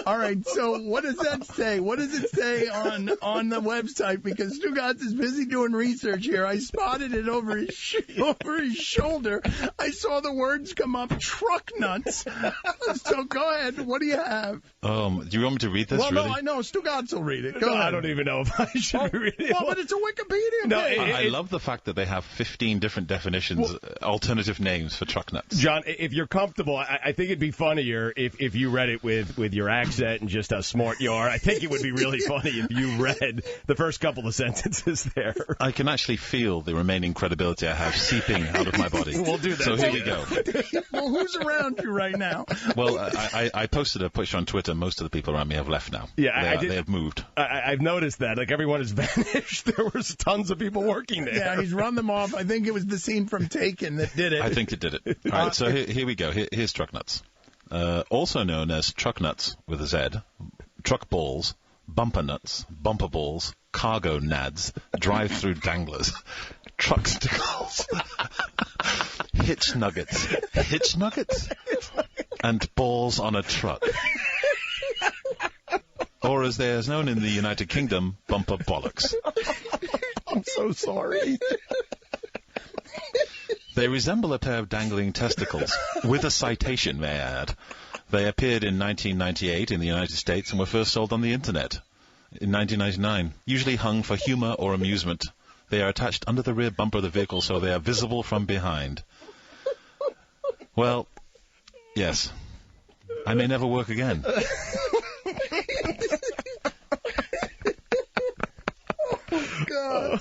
All right, so what does that say? What does it say on the website? Because Stugotz is busy doing research here. I spotted it over his shoulder. I saw the words come up, TruckNutz. So go ahead. What do you have? Do you want me to read this? Well, really? No, I know. Stugotz will read it. Go ahead. I don't even know if I should read it. Well, but it's a Wikipedia page. I love the fact that they have 15 different definitions, alternative names for TruckNutz. John, if you're comfortable, I think it'd be funnier if you read it with your accent and just how smart you are. I think it would be really funny if you read the first couple of sentences there. I can actually feel the remaining credibility I have seeping out of my body. We'll do that. So here we go. Well, who's around you right now? Well, I posted a push on Twitter. Most of the people around me have left now. Yeah, they have moved. I've noticed that. Like, everyone has vanished. There was tons of people working there. Yeah, he's run them off. I think it was the scene from Taken that did it. I think it did it. All right, so here we go. Here's TruckNutz. Also known as TruckNutz with a Z, truck balls, bumper nuts, bumper balls, cargo nads, drive-through danglers, trucksticles, hitch nuggets, and balls on a truck. Or as they are known in the United Kingdom, bumper bollocks. I'm so sorry. They resemble a pair of dangling testicles, with a citation, may I add. They appeared in 1998 in the United States and were first sold on the Internet in 1999, usually hung for humor or amusement. They are attached under the rear bumper of the vehicle so they are visible from behind. Well, yes. I may never work again. Oh, God.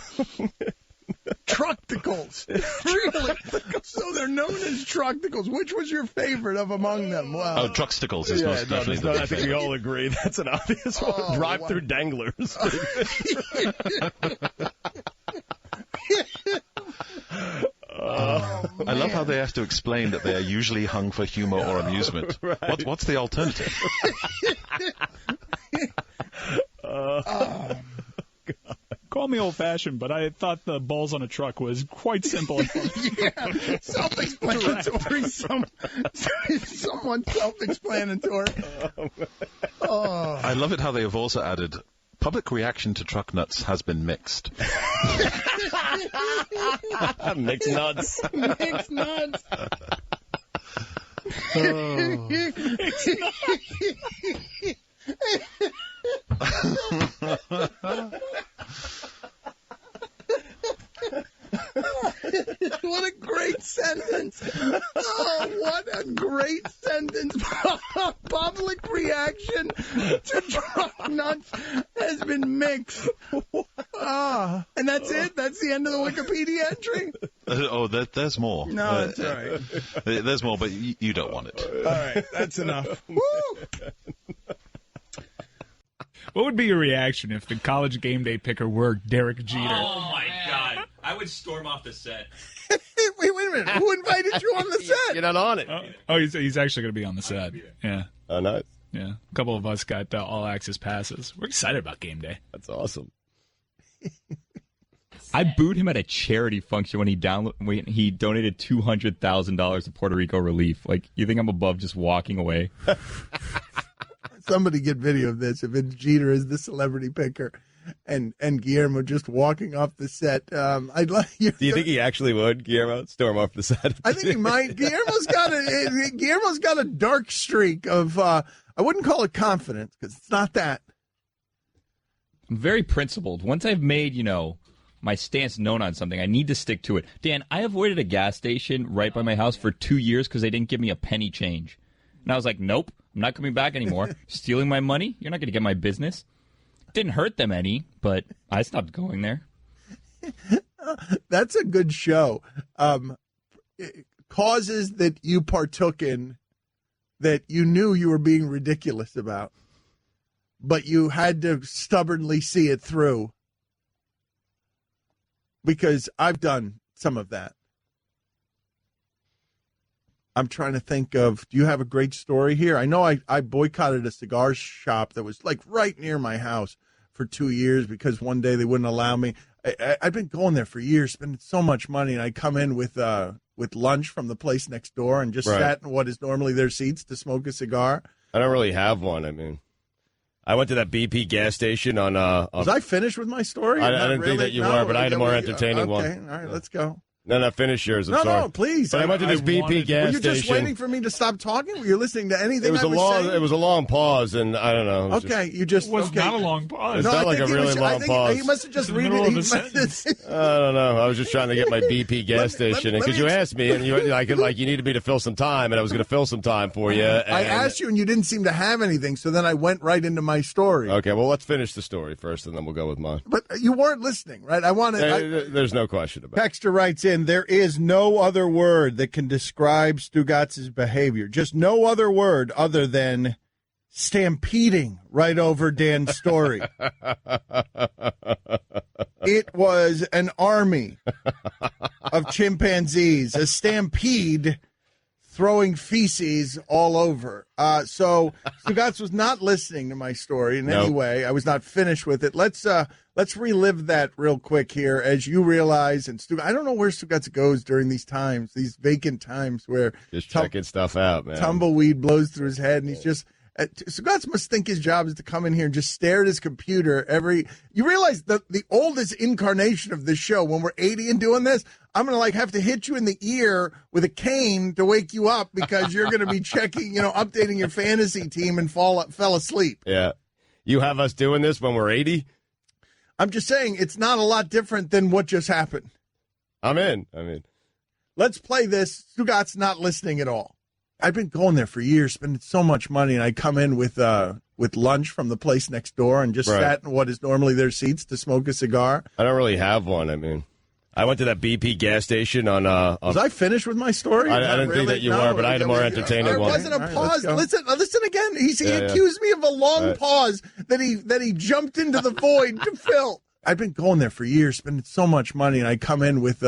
Truckticles. Really? So they're known as Truckticles. Which was your favorite of among them? Wow. Oh, Truckticles is most definitely I think we all agree. That's an obvious one. Drive-through danglers. I love how they have to explain that they are usually hung for humor or amusement. Right. What's the alternative? Call me me old-fashioned, but I thought the balls on a truck was quite simple. Yeah, self-explanatory. Somewhat self-explanatory. Oh. I love it how they have also added, public reaction to TruckNutz has been mixed. Mixed nuts. Mixed nuts. What a great sentence. Oh, what a great sentence. Public reaction to TruckNutz has been mixed. And that's it? That's the end of the Wikipedia entry? There's more. No, that's all right. There's more, but you don't want it. All right, that's enough. Woo! What would be your reaction if the college game day picker were Derek Jeter? Oh, my God. I would storm off the set. Wait a minute. Who invited you on the set? You're not on it. He's actually going to be on the set. Yeah. Oh, nice. Yeah. A couple of us got all-access passes. We're excited about game day. That's awesome. I booed him at a charity function when he donated $200,000 to Puerto Rico relief. Like, you think I'm above just walking away? Somebody get video of this. If it's Jeter as the celebrity picker and Guillermo just walking off the set, I'd like you. Do you think he actually would, Guillermo, storm off the set? I think he might. Guillermo's got a dark streak of, I wouldn't call it confidence because it's not that. I'm very principled. Once I've made, my stance known on something, I need to stick to it. Dan, I avoided a gas station right by my house for 2 years because they didn't give me a penny change. And I was like, nope, I'm not coming back anymore. Stealing my money? You're not going to get my business. Didn't hurt them any, but I stopped going there. That's a good show. Causes that you partook in that you knew you were being ridiculous about, but you had to stubbornly see it through. Because I've done some of that. I'm trying to think of, do you have a great story here? I know I boycotted a cigar shop that was like right near my house for 2 years because one day they wouldn't allow me. I've been going there for years, spending so much money, and I come in with lunch from the place next door and just sat in what is normally their seats to smoke a cigar. I don't really have one. I mean, I went to that BP gas station on. Was I finished with my story? I didn't think that you were, but I had a more entertaining one. Okay, all right, let's go. No, finish yours. I'm sorry. No, please. But I went to this BP gas station. Were you just waiting for me to stop talking? Were you listening to anything It was a long pause, and I don't know. It was not a long pause. It felt like a really long pause. He must have just read it. I don't know. I was just trying to get my BP gas station, because you asked me, and you needed me to fill some time, and I was going to fill some time for you. I asked you, and you didn't seem to have anything, so then I went right into my story. Okay, well, let's finish the story first, and then we'll go with mine. But you weren't listening, right? There's no question about it. Texter writes in, there is no other word that can describe Stugotz's behavior. Just no other word other than stampeding right over Dan's story. It was an army of chimpanzees, a stampede throwing feces all over. So Stugotz was not listening to my story in any way. I was not finished with it. Let's relive that real quick here as you realize. And I don't know where Stugotz goes during these times, these vacant times where just checking stuff out, man. Tumbleweed blows through his head, and he's just. Stugotz must think his job is to come in here and just stare at his computer You realize the oldest incarnation of this show, when we're 80 and doing this, I'm going to have to hit you in the ear with a cane to wake you up because you're going to be checking, updating your fantasy team and fell asleep. Yeah. You have us doing this when we're 80? I'm just saying it's not a lot different than what just happened. I'm in. Let's play this. Stugotz not listening at all. I've been going there for years, spending so much money, and I come in with lunch from the place next door and just sat in what is normally their seats to smoke a cigar. I don't really have one. I went to that BP gas station on. Was I finished with my story? I didn't think that you were, but I had a more entertaining one. There wasn't a pause. Listen again. He accused me of a long pause that he jumped into the void to fill. I've been going there for years, spending so much money, and I come in with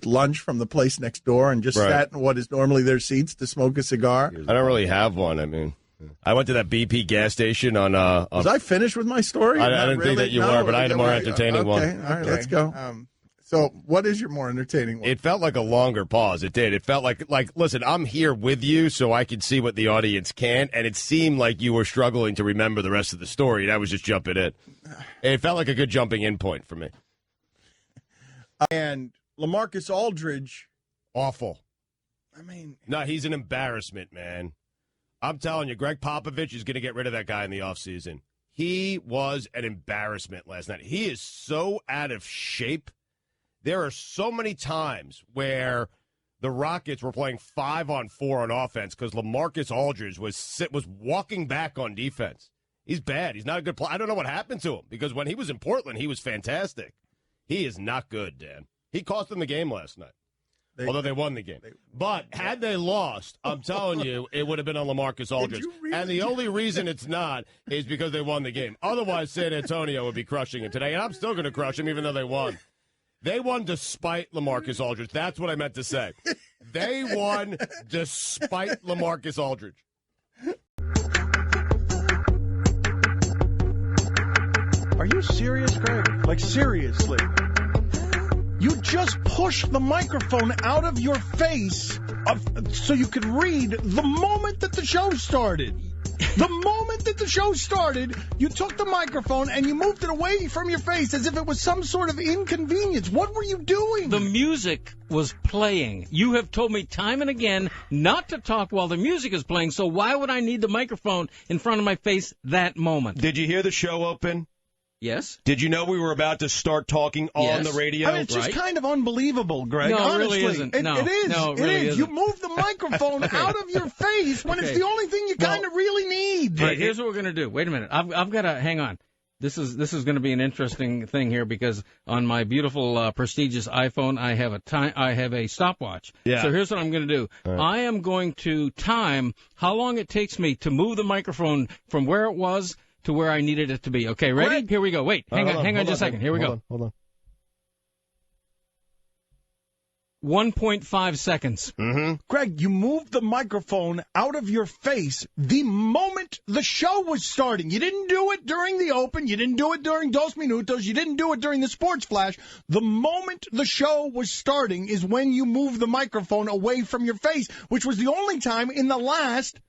lunch from the place next door and just sat in what is normally their seats to smoke a cigar. I don't really have one. I went to that BP gas station on. Was I finished with my story? I didn't think that you were, but I had a more entertaining one. Okay, all right, let's go. So, what is your more entertaining one? It felt like a longer pause. It did. It felt like, listen, I'm here with you, so I can see what the audience can't, and it seemed like you were struggling to remember the rest of the story, and I was just jumping in. It felt like a good jumping in point for me. And LaMarcus Aldridge. Awful. I mean. No, he's an embarrassment, man. I'm telling you, Greg Popovich is going to get rid of that guy in the offseason. He was an embarrassment last night. He is so out of shape. There are so many times where the Rockets were playing 5-on-4 on offense because LaMarcus Aldridge was walking back on defense. He's bad. He's not a good player. I don't know what happened to him because when he was in Portland, he was fantastic. He is not good, Dan. He cost them the game last night, although they won the game. But had they lost, I'm telling you, it would have been on LaMarcus Aldridge. And the only reason it's not is because they won the game. Otherwise, San Antonio would be crushing it today, and I'm still going to crush them even though they won. They won despite LaMarcus Aldridge. That's what I meant to say. They won despite LaMarcus Aldridge. Are you serious, Greg? Like, seriously? You just pushed the microphone out of your face so you could read the moment that the show started. The moment that the show started, you took the microphone and you moved it away from your face as if it was some sort of inconvenience. What were you doing? The music was playing. You have told me time and again not to talk while the music is playing, so why would I need the microphone in front of my face that moment? Did you hear the show open? Yes. Did you know we were about to start talking on the radio? I mean, it's just kind of unbelievable, Greg. No, honestly. it really isn't. No, it is. No, it really is. isn't. You moved the microphone out of your face when it's the only thing you kind of really need. Right, here's what we're going to do. Wait a minute. I've got to hang on. This is going to be an interesting thing here because on my beautiful prestigious iPhone I have a stopwatch. Yeah. So here's what I'm going to do. Right. I am going to time how long it takes me to move the microphone from where it was to where I needed it to be. Okay, ready? Greg. Here we go. Wait, hang on just a second. Here we go. Hold on. 1.5 seconds. Mm-hmm. Greg, you moved the microphone out of your face the moment the show was starting. You didn't do it during the open. You didn't do it during Dos Minutos. You didn't do it during the Sports Flash. The moment the show was starting is when you moved the microphone away from your face, which was the only time in the last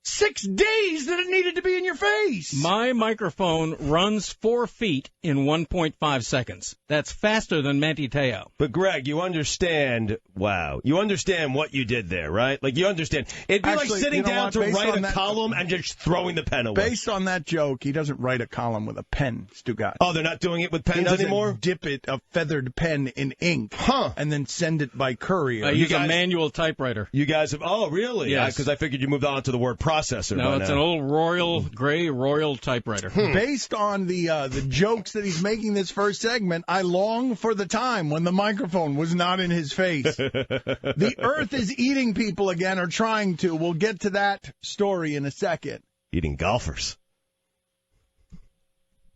6 days that it needed to be in your face. My microphone runs 4 feet in 1.5 seconds. That's faster than Manti Te'o. But, Greg, you understand what you did there, right? Like, you understand. It'd be like sitting down to write a column and just throwing the pen away. Based on that joke, he doesn't write a column with a pen, Stugotz. Oh, they're not doing it with pens anymore? Dip a feathered pen in ink and then send it by courier. I use a manual typewriter. You guys have, oh, really? Yes. Because I figured you moved on to the word processor. No, it's an old gray Royal typewriter. Based on the jokes that he's making this first segment, I long for the time when the microphone was not in his face. The earth is eating people again, or trying to. We'll get to that story in a second. Eating golfers.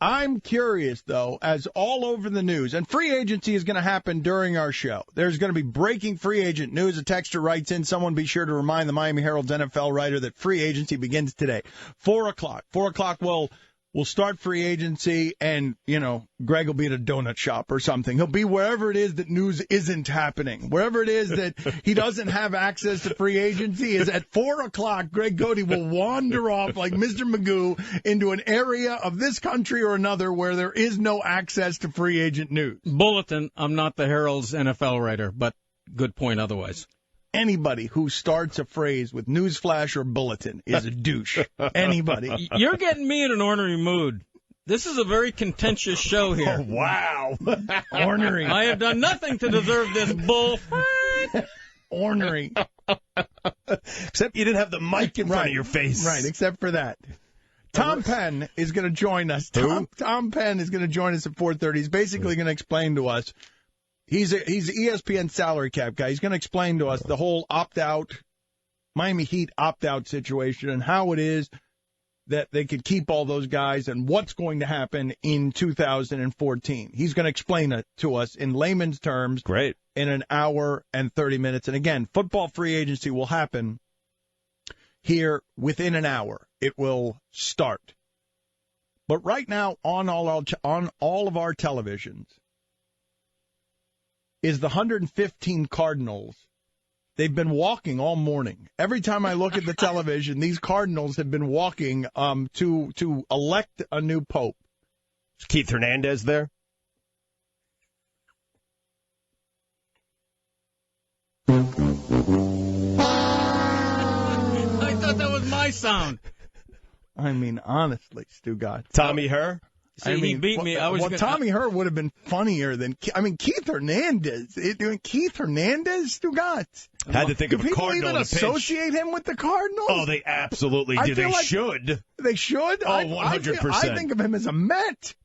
I'm curious, though, as all over the news, and free agency is going to happen during our show. There's going to be breaking free agent news. A texter writes in, someone be sure to remind the Miami Herald's NFL writer that free agency begins today. 4 o'clock. 4 o'clock, we'll start free agency, and, Greg will be at a donut shop or something. He'll be wherever it is that news isn't happening. Wherever it is that he doesn't have access to free agency is at 4 o'clock, Greg Cote will wander off like Mr. Magoo into an area of this country or another where there is no access to free agent news. Bulletin, I'm not the Herald's NFL writer, but good point otherwise. Anybody who starts a phrase with newsflash or bulletin is a douche. Anybody. You're getting me in an ornery mood. This is a very contentious show here. Oh, wow. Ornery. I have done nothing to deserve this bull. Ornery. Except you didn't have the mic in front of your face. Right, except for that. Tom Penn is going to join us. Tom Penn is going to join us at 4:30. He's basically going to explain to us. He's ESPN salary cap guy. He's going to explain to us the whole opt-out, Miami Heat opt-out situation and how it is that they could keep all those guys and what's going to happen in 2014. He's going to explain it to us in layman's terms. Great. In an hour and 30 minutes. And again, football free agency will happen here within an hour. It will start. But right now, on all of our televisions, is the 115 Cardinals. They've been walking all morning. Every time I look at the television, these Cardinals have been walking to elect a new pope. Is Keith Hernandez there? I thought that was my sound. I mean, honestly, Stugotz. Tommy Herr? See, he beat me. Tommy Herr would have been funnier than. Keith Hernandez. Keith Hernandez, Stugotz. Had to think of a people Cardinal even in a pinch. associate him with the Cardinals? Oh, they absolutely do. They should. They should? Oh, 100%. I think of him as a Met.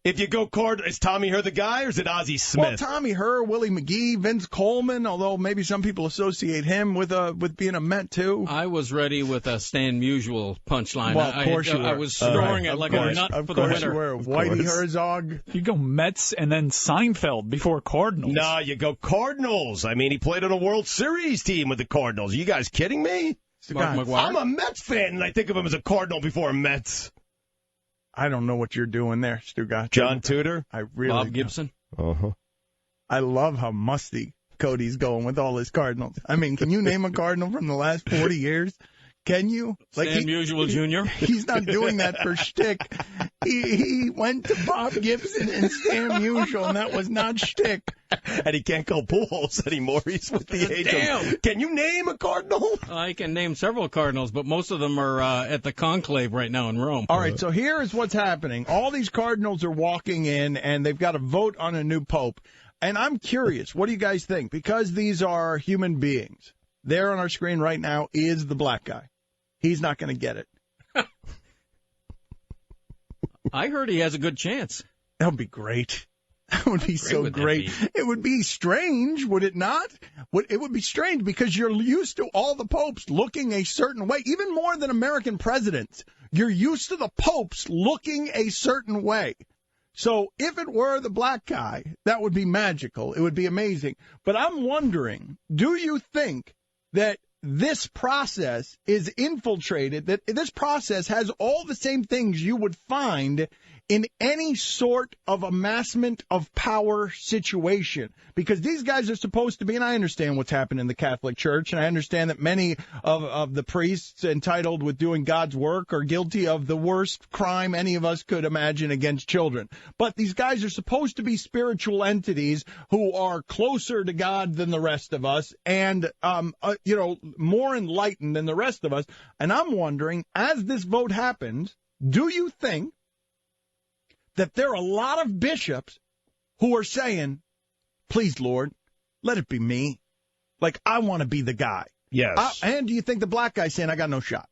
If you go is Tommy Herr the guy, or is it Ozzie Smith? Well, Tommy Herr, Willie McGee, Vince Coleman, although maybe some people associate him with being a Met, too. I was ready with a Stan Musial punchline. Well, of course you were. I was snoring it like a nut for the winter. Of course you were. Whitey Herzog. You go Mets and then Seinfeld before Cardinals. No, you go Cardinals. I mean, he played on a World Series team with the Cardinals. Are you guys kidding me? I'm a Mets fan, and I think of him as a Cardinal before a Mets. I don't know what you're doing there, Stugotz. John Tudor? I really Bob Gibson? Uh-huh. I love how musty Cody's going with all his Cardinals. I mean, can you name a Cardinal from the last 40 years? Can you? Stan Musial Jr.? He's not doing that for shtick. He went to Bob Gibson and Stan Musial, and that was not shtick. And he can't go Pujols anymore. He's with the age of... Can you name a Cardinal? I can name several Cardinals, but most of them are at the conclave right now in Rome. All right, so here is what's happening. All these Cardinals are walking in, and they've got to vote on a new pope. And I'm curious, what do you guys think? Because these are human beings. There on our screen right now is the black guy. He's not going to get it. I heard he has a good chance. That would be great. That would be so great. It would be strange, would it not? It would be strange because you're used to all the popes looking a certain way, even more than American presidents. You're used to the popes looking a certain way. So if it were the black guy, that would be magical. It would be amazing. But I'm wondering, do you think that this process is infiltrated, that this process has all the same things you would find in any sort of amassment of power situation? Because these guys are supposed to be, and I understand what's happened in the Catholic Church, and I understand that many of the priests entitled with doing God's work are guilty of the worst crime any of us could imagine against children. But these guys are supposed to be spiritual entities who are closer to God than the rest of us and, more enlightened than the rest of us. And I'm wondering, as this vote happens, do you think that there are a lot of bishops who are saying, please, Lord, let it be me. Like, I want to be the guy. Yes. And do you think the black guy's saying, I got no shot?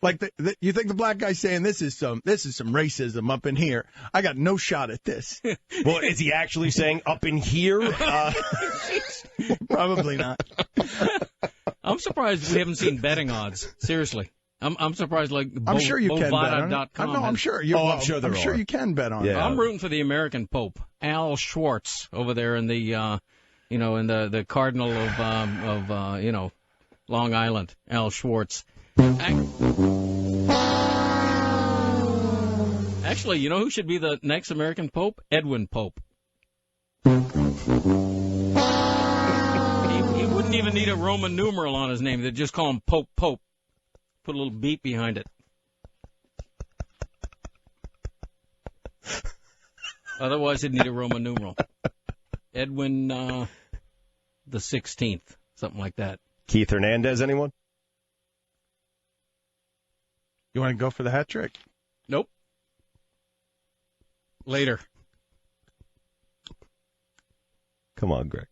Like, you think the black guy's saying, this is some racism up in here. I got no shot at this. Well, is he actually saying up in here? Probably not. I'm surprised we haven't seen betting odds. Seriously. I'm surprised, I'm sure you can bet on it. I'm sure. I'm sure you can bet on it. I'm rooting for the American Pope, Al Schwartz, over there in the, in the Cardinal of Long Island, Al Schwartz. Actually, you know who should be the next American Pope? Edwin Pope. He wouldn't even need a Roman numeral on his name. They'd just call him Pope. Put a little beat behind it. Otherwise, he'd need a Roman numeral. Edwin the 16th, something like that. Keith Hernandez, anyone? You want to go for the hat trick? Nope. Later. Come on, Greg.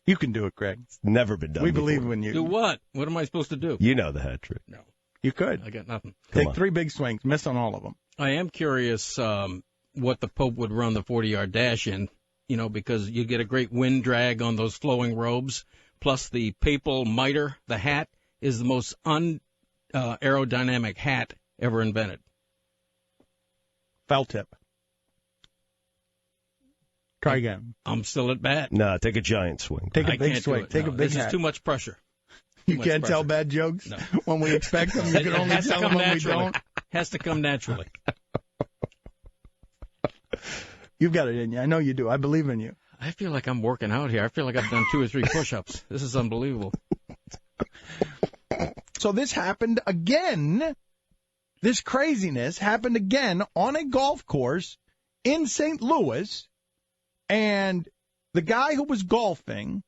You can do it, Greg. It's never been done We before. believe in you. Do what? What am I supposed to do? You know the hat trick. No. You could. I got nothing. Take 3 big swings. Miss on all of them. I am curious what the Pope would run the 40-yard dash in, because you get a great wind drag on those flowing robes. Plus the papal mitre, the hat, is the most aerodynamic hat ever invented. Foul tip. Try again. I'm still at bat. No, take a giant swing. Take a big swing. Take a big hat. This is too much pressure. You can't tell bad jokes when we expect them. You can only tell them when we don't. Has to come naturally. You've got it in you. I know you do. I believe in you. I feel like I'm working out here. I feel like I've done 2 or 3 push-ups. This is unbelievable. So this happened again. This craziness happened again on a golf course in St. Louis, and the guy who was golfing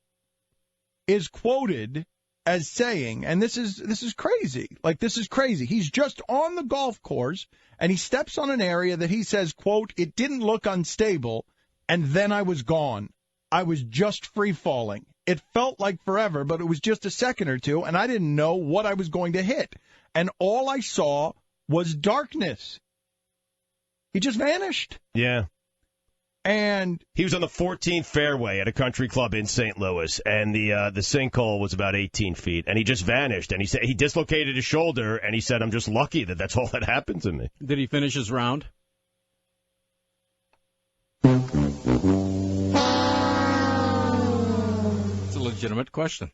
is quoted as saying, and this is crazy. Like, this is crazy. He's just on the golf course, and he steps on an area that he says, quote, "It didn't look unstable, and then I was gone. I was just free-falling. It felt like forever, but it was just a second or two, and I didn't know what I was going to hit. And all I saw was darkness." He just vanished. Yeah. And he was on the 14th fairway at a country club in St. Louis, and the sinkhole was about 18 feet, and he just vanished. And he said he dislocated his shoulder, and he said, "I'm just lucky that that's all that happened to me." Did he finish his round? It's a legitimate question.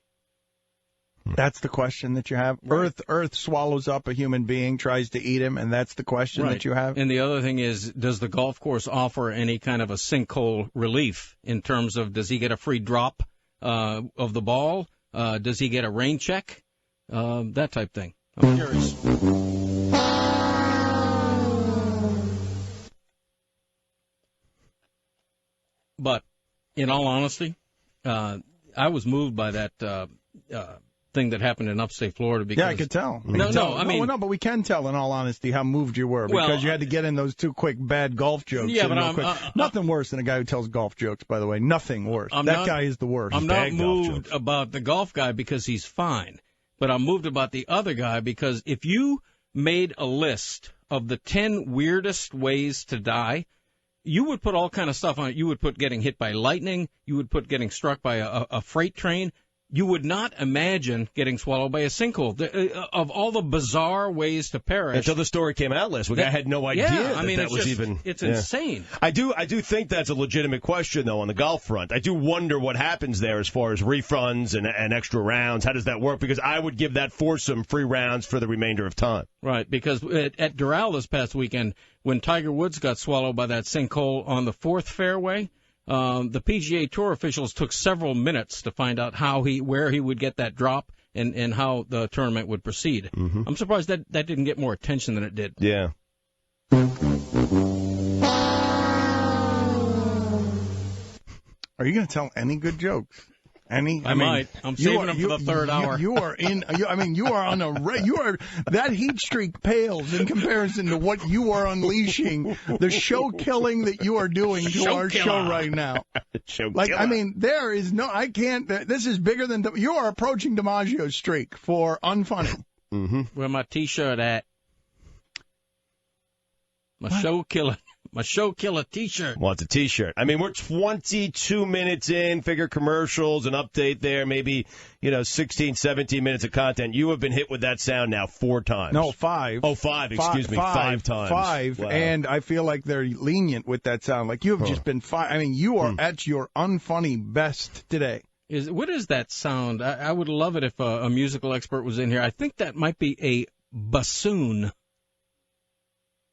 That's the question that you have. Right. Earth swallows up a human being, tries to eat him, and that's the question that you have. And the other thing is, does the golf course offer any kind of a sinkhole relief in terms of, does he get a free drop of the ball? Does he get a rain check? That type thing. I'm curious. But in all honesty, I was moved by that thing that happened in upstate Florida. Because, I could tell. But we can tell, in all honesty, how moved you were because you had to get in those 2 quick bad golf jokes. Yeah, but nothing worse than a guy who tells golf jokes, by the way. Nothing worse. Guy is the worst. I'm not moved about the golf guy because he's fine, but I'm moved about the other guy because if you made a list of the 10 weirdest ways to die, you would put all kind of stuff on it. You would put getting hit by lightning. You would put getting struck by a freight train. You would not imagine getting swallowed by a sinkhole. Of all the bizarre ways to perish. Until the story came out last week, I had no idea that was even... It's insane. I do think that's a legitimate question, though, on the golf front. I do wonder what happens there as far as refunds and extra rounds. How does that work? Because I would give that foursome free rounds for the remainder of time. Right, because at Doral this past weekend, when Tiger Woods got swallowed by that sinkhole on the 4th fairway... the PGA Tour officials took several minutes to find out where he would get that drop and how the tournament would proceed. Mm-hmm. I'm surprised that didn't get more attention than it did. Yeah. Are you going to tell any good jokes? Any? I might. I'm saving them for the third hour. You are in. You are on a. You are that heat streak pales in comparison to what you are unleashing. The show killing that you are doing to our show right now. There is no. I can't. This is bigger than. You are approaching DiMaggio's streak for unfunny. Mm-hmm. Where my T-shirt at? Show killer. My show killer T-shirt. Wants a T-shirt. I mean, we're 22 minutes in, figure commercials, an update there, maybe, 16, 17 minutes of content. You have been hit with that sound now 4 times. No, 5. Oh, 5, excuse me, 5 times. 5, wow. And I feel like they're lenient with that sound. Like, you have just been 5. I mean, you are at your unfunny best today. What is that sound? I would love it if a musical expert was in here. I think that might be a bassoon.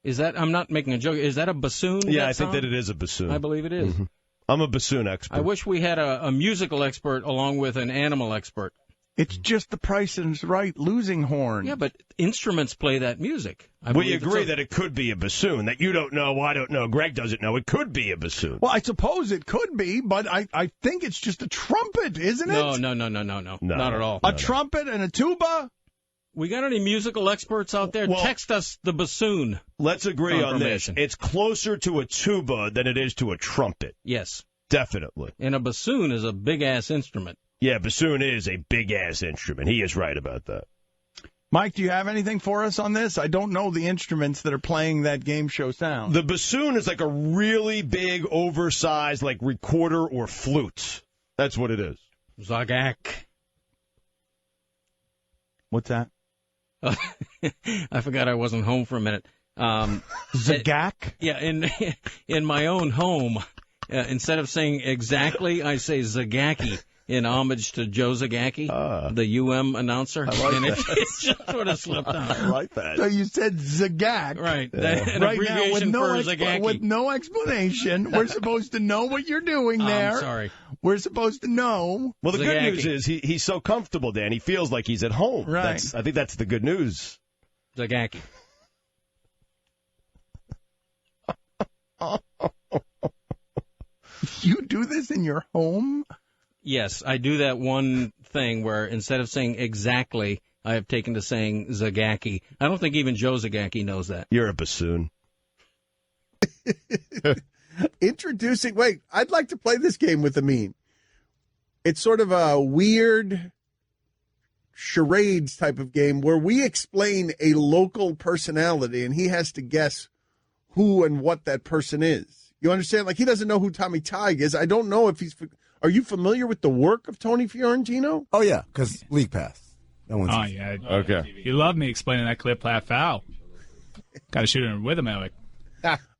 Is that? I'm not making a joke. Is that a bassoon? Yeah, I think that it is a bassoon. I believe it is. Mm-hmm. I'm a bassoon expert. I wish we had a musical expert along with an animal expert. It's just the price is right. Losing horn. Yeah, but instruments play that music. We agree that it could be a bassoon. That you don't know, I don't know, Greg doesn't know. It could be a bassoon. Well, I suppose it could be, but I think it's just a trumpet, isn't it? No. Not at all. A trumpet and a tuba? We got any musical experts out there? Well, text us the bassoon. Let's agree on this. It's closer to a tuba than it is to a trumpet. Yes. Definitely. And a bassoon is a big-ass instrument. Yeah, bassoon is a big-ass instrument. He is right about that. Mike, do you have anything for us on this? I don't know the instruments that are playing that game show sound. The bassoon is like a really big, oversized, like recorder or flute. That's what it is. Zagak. What's that? I forgot I wasn't home for a minute. Zagak? Yeah, in my own home, instead of saying exactly, I say Zagaki. in homage to Joe Zagacki, the UM announcer. I like and that. it just sort of slipped out. I like that. So you said Zagak. Right. Yeah. An Right abbreviation now, for Zagacki. with no explanation. We're supposed to know what you're doing there. I'm sorry. We're supposed to know. Well, the good Zagacki. news is he's so comfortable, Dan. He feels like he's at home. Right. I think that's the good news. Zagacki. You do this in your home? Yes, I do that one thing where instead of saying exactly, I have taken to saying Zagacki. I don't think even Joe Zagacki knows that. You're a bassoon. Introducing. Wait, I'd like to play this game with Amin. It's sort of a weird charades type of game where we explain a local personality and he has to guess who and what that person is. You understand? Like, he doesn't know who Tommy Tighe is. I don't know if he's. Are you familiar with the work of Tony Fiorentino? Oh, yeah, because League Pass. That one's Oh, yeah. Okay. You love me explaining that clip, half foul. Got to shoot him with him, Ewic.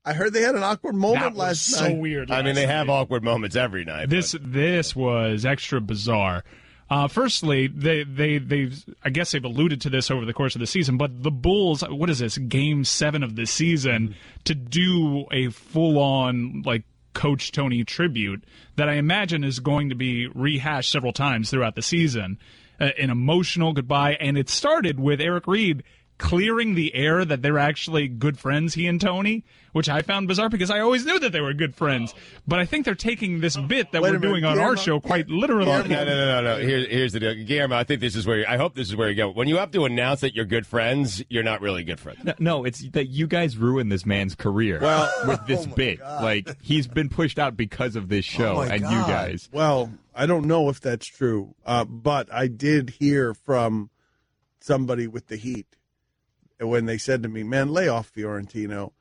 I heard they had an awkward moment That was last so night. weird. I mean, they last have night. awkward moments every night. This was extra bizarre. Firstly, they've I guess they've alluded to this over the course of the season, but the Bulls, what is this, Game 7 of the season, to do a full-on, like, Coach Tony tribute that I imagine is going to be rehashed several times throughout the season. An emotional goodbye, and it started with Eric Reed clearing the air that they're actually good friends, he and Tony, which I found bizarre because I always knew that they were good friends. But I think they're taking this bit that we're doing on our show quite literally. No. Here's the deal. Guillermo, I think this is where I hope this is where you go. When you have to announce that you're good friends, you're not really good friends. No, it's that you guys ruined this man's career with this bit. Like, he's been pushed out because of this show and you guys. Well, I don't know if that's true, but I did hear from somebody with the Heat when they said to me, man, lay off Fiorentino.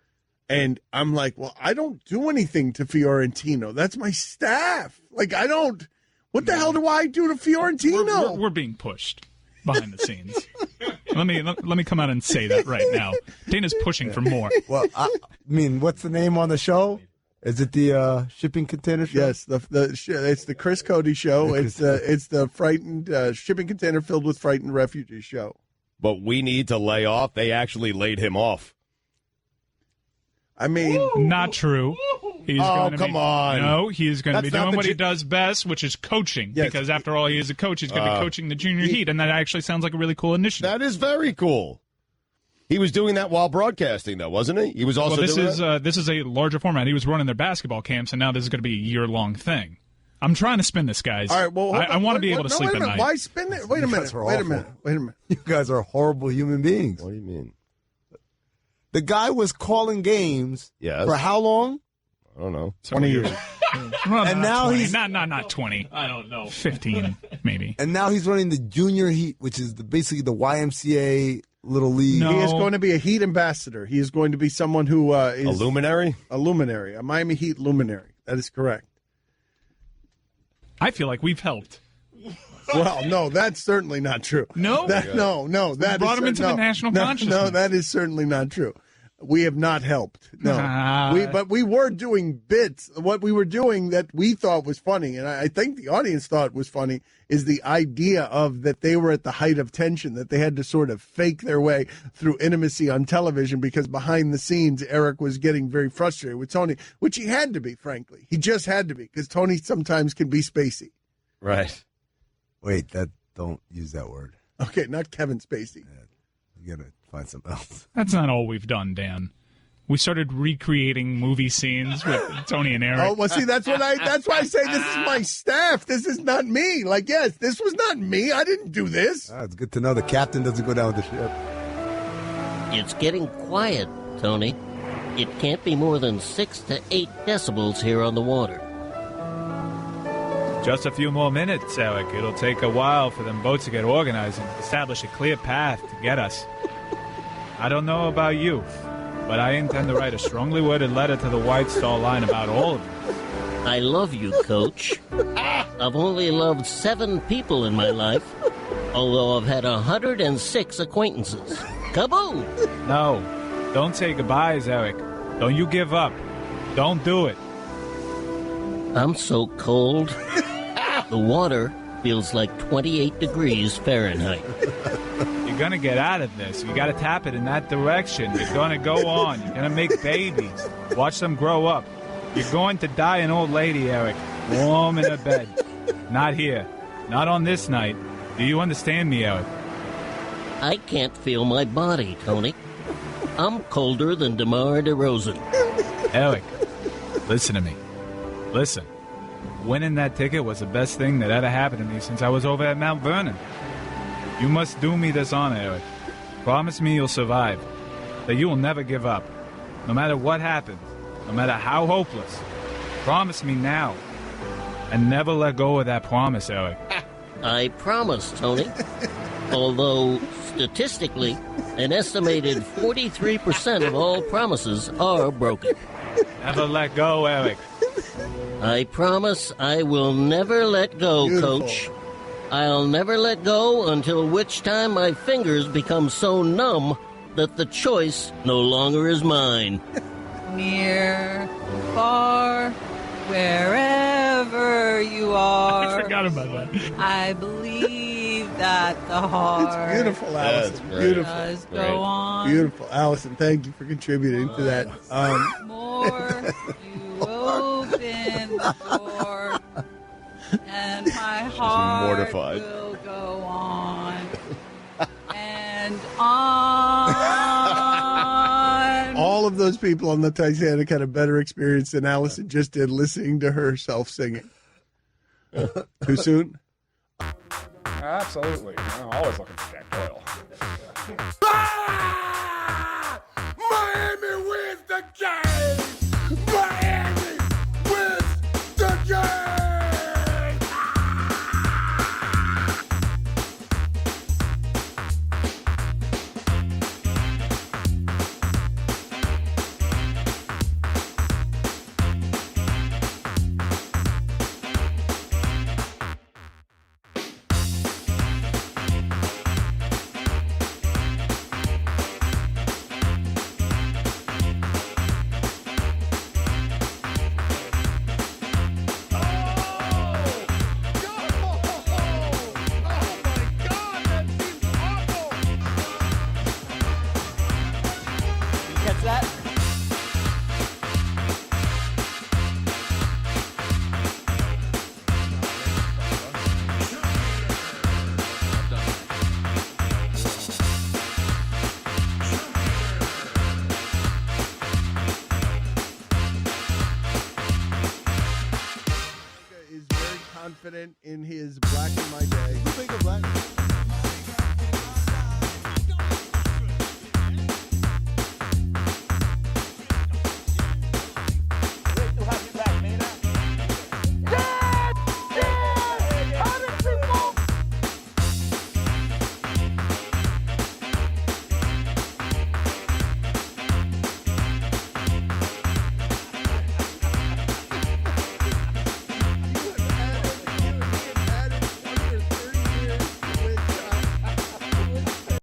And I'm like, well, I don't do anything to Fiorentino. That's my staff. Like, I don't. What the hell do I do to Fiorentino? We're being pushed behind the scenes. Let me come out and say that right now. Dana's pushing for more. Well, I mean, what's the name on the show? Is it the shipping container show? Yes, it's the Chris Cote show. It's the frightened shipping container filled with frightened refugees show. But we need to lay off. They actually laid him off. I mean, not true. He's come on. No, he's going to be That's not doing the what he does best, which is coaching. Yes. Because after all, he is a coach. He's going to be coaching the junior Heat, and that actually sounds like a really cool initiative. That is very cool. He was doing that while broadcasting, though, wasn't he? He was also doing that? This is a larger format. He was running their basketball camps, and now this is going to be a year-long thing. I'm trying to spin this, guys. all right, well, I want to be able to sleep wait a at minute. night. Why spin it? Wait a minute. You guys are horrible human beings. What do you mean? The guy was calling games for how long? I don't know. 20 years. Well, And now 20. he's- not 20. I don't know. 15, maybe. And now he's running the Junior Heat, which is basically the YMCA Little League. No. He is going to be a Heat ambassador. He is going to be someone who is A luminary? a luminary, a Miami Heat luminary. That is correct. I feel like we've helped. Well, no, that's certainly not true. No? No, that brought is him into the national consciousness. No, that is certainly not true. We have not helped. No, but we were doing bits. What we were doing that we thought was funny, and I think the audience thought was funny, is the idea of that they were at the height of tension, that they had to sort of fake their way through intimacy on television because behind the scenes, Eric was getting very frustrated with Tony, which he had to be, frankly. He just had to be because Tony sometimes can be spacey. Right. Wait, don't use that word. Okay, not Kevin Spacey. You gotta find something else. That's not all we've done, Dan. We started recreating movie scenes with Tony and Eric. Oh, well, see, that's why I say this is my staff. This is not me. Like, yes, this was not me. I didn't do this. It's good to know the captain doesn't go down with the ship. It's getting quiet, Tony. It can't be more than 6 to 8 decibels here on the water. Just a few more minutes, Ewic. It'll take a while for them boats to get organized and establish a clear path to get us. I don't know about you, but I intend to write a strongly worded letter to the White Star Line about all of you. I love you, Coach. I've only loved 7 people in my life, although I've had 106 acquaintances. Kaboom! No, don't say goodbyes, Ewic. Don't you give up. Don't do it. I'm so cold. The water feels like 28 degrees Fahrenheit. You're going to get out of this. You got to tap it in that direction. You're going to go on. You're going to make babies. Watch them grow up. You're going to die an old lady, Eric. Warm in a bed. Not here. Not on this night. Do you understand me, Eric? I can't feel my body, Tony. I'm colder than DeMar DeRozan. Eric, listen to me. Listen. Winning that ticket was the best thing that ever happened to me since I was over at Mount Vernon. You must do me this honor, Eric. Promise me you'll survive. That you will never give up. No matter what happens. No matter how hopeless. Promise me now. And never let go of that promise, Eric. I promise, Tony. Although, statistically, an estimated 43% of all promises are broken. Never let go, Eric. I promise I will never let go, Beautiful. Coach. I'll never let go until which time my fingers become so numb that the choice no longer is mine. Near, far, wherever you are. I forgot about that. I believe that the heart It's beautiful, Allison. Beautiful. does go on. Beautiful. Allison, thank you for contributing to that. More you open the door, and my heart mortified. will go on and on. All of those people on the Titanic had a better experience than Allison just did listening to herself singing. Too soon? Absolutely. I'm always looking for Jack Doyle. Miami wins the game! Miami wins the game! Catch that? Is very confident in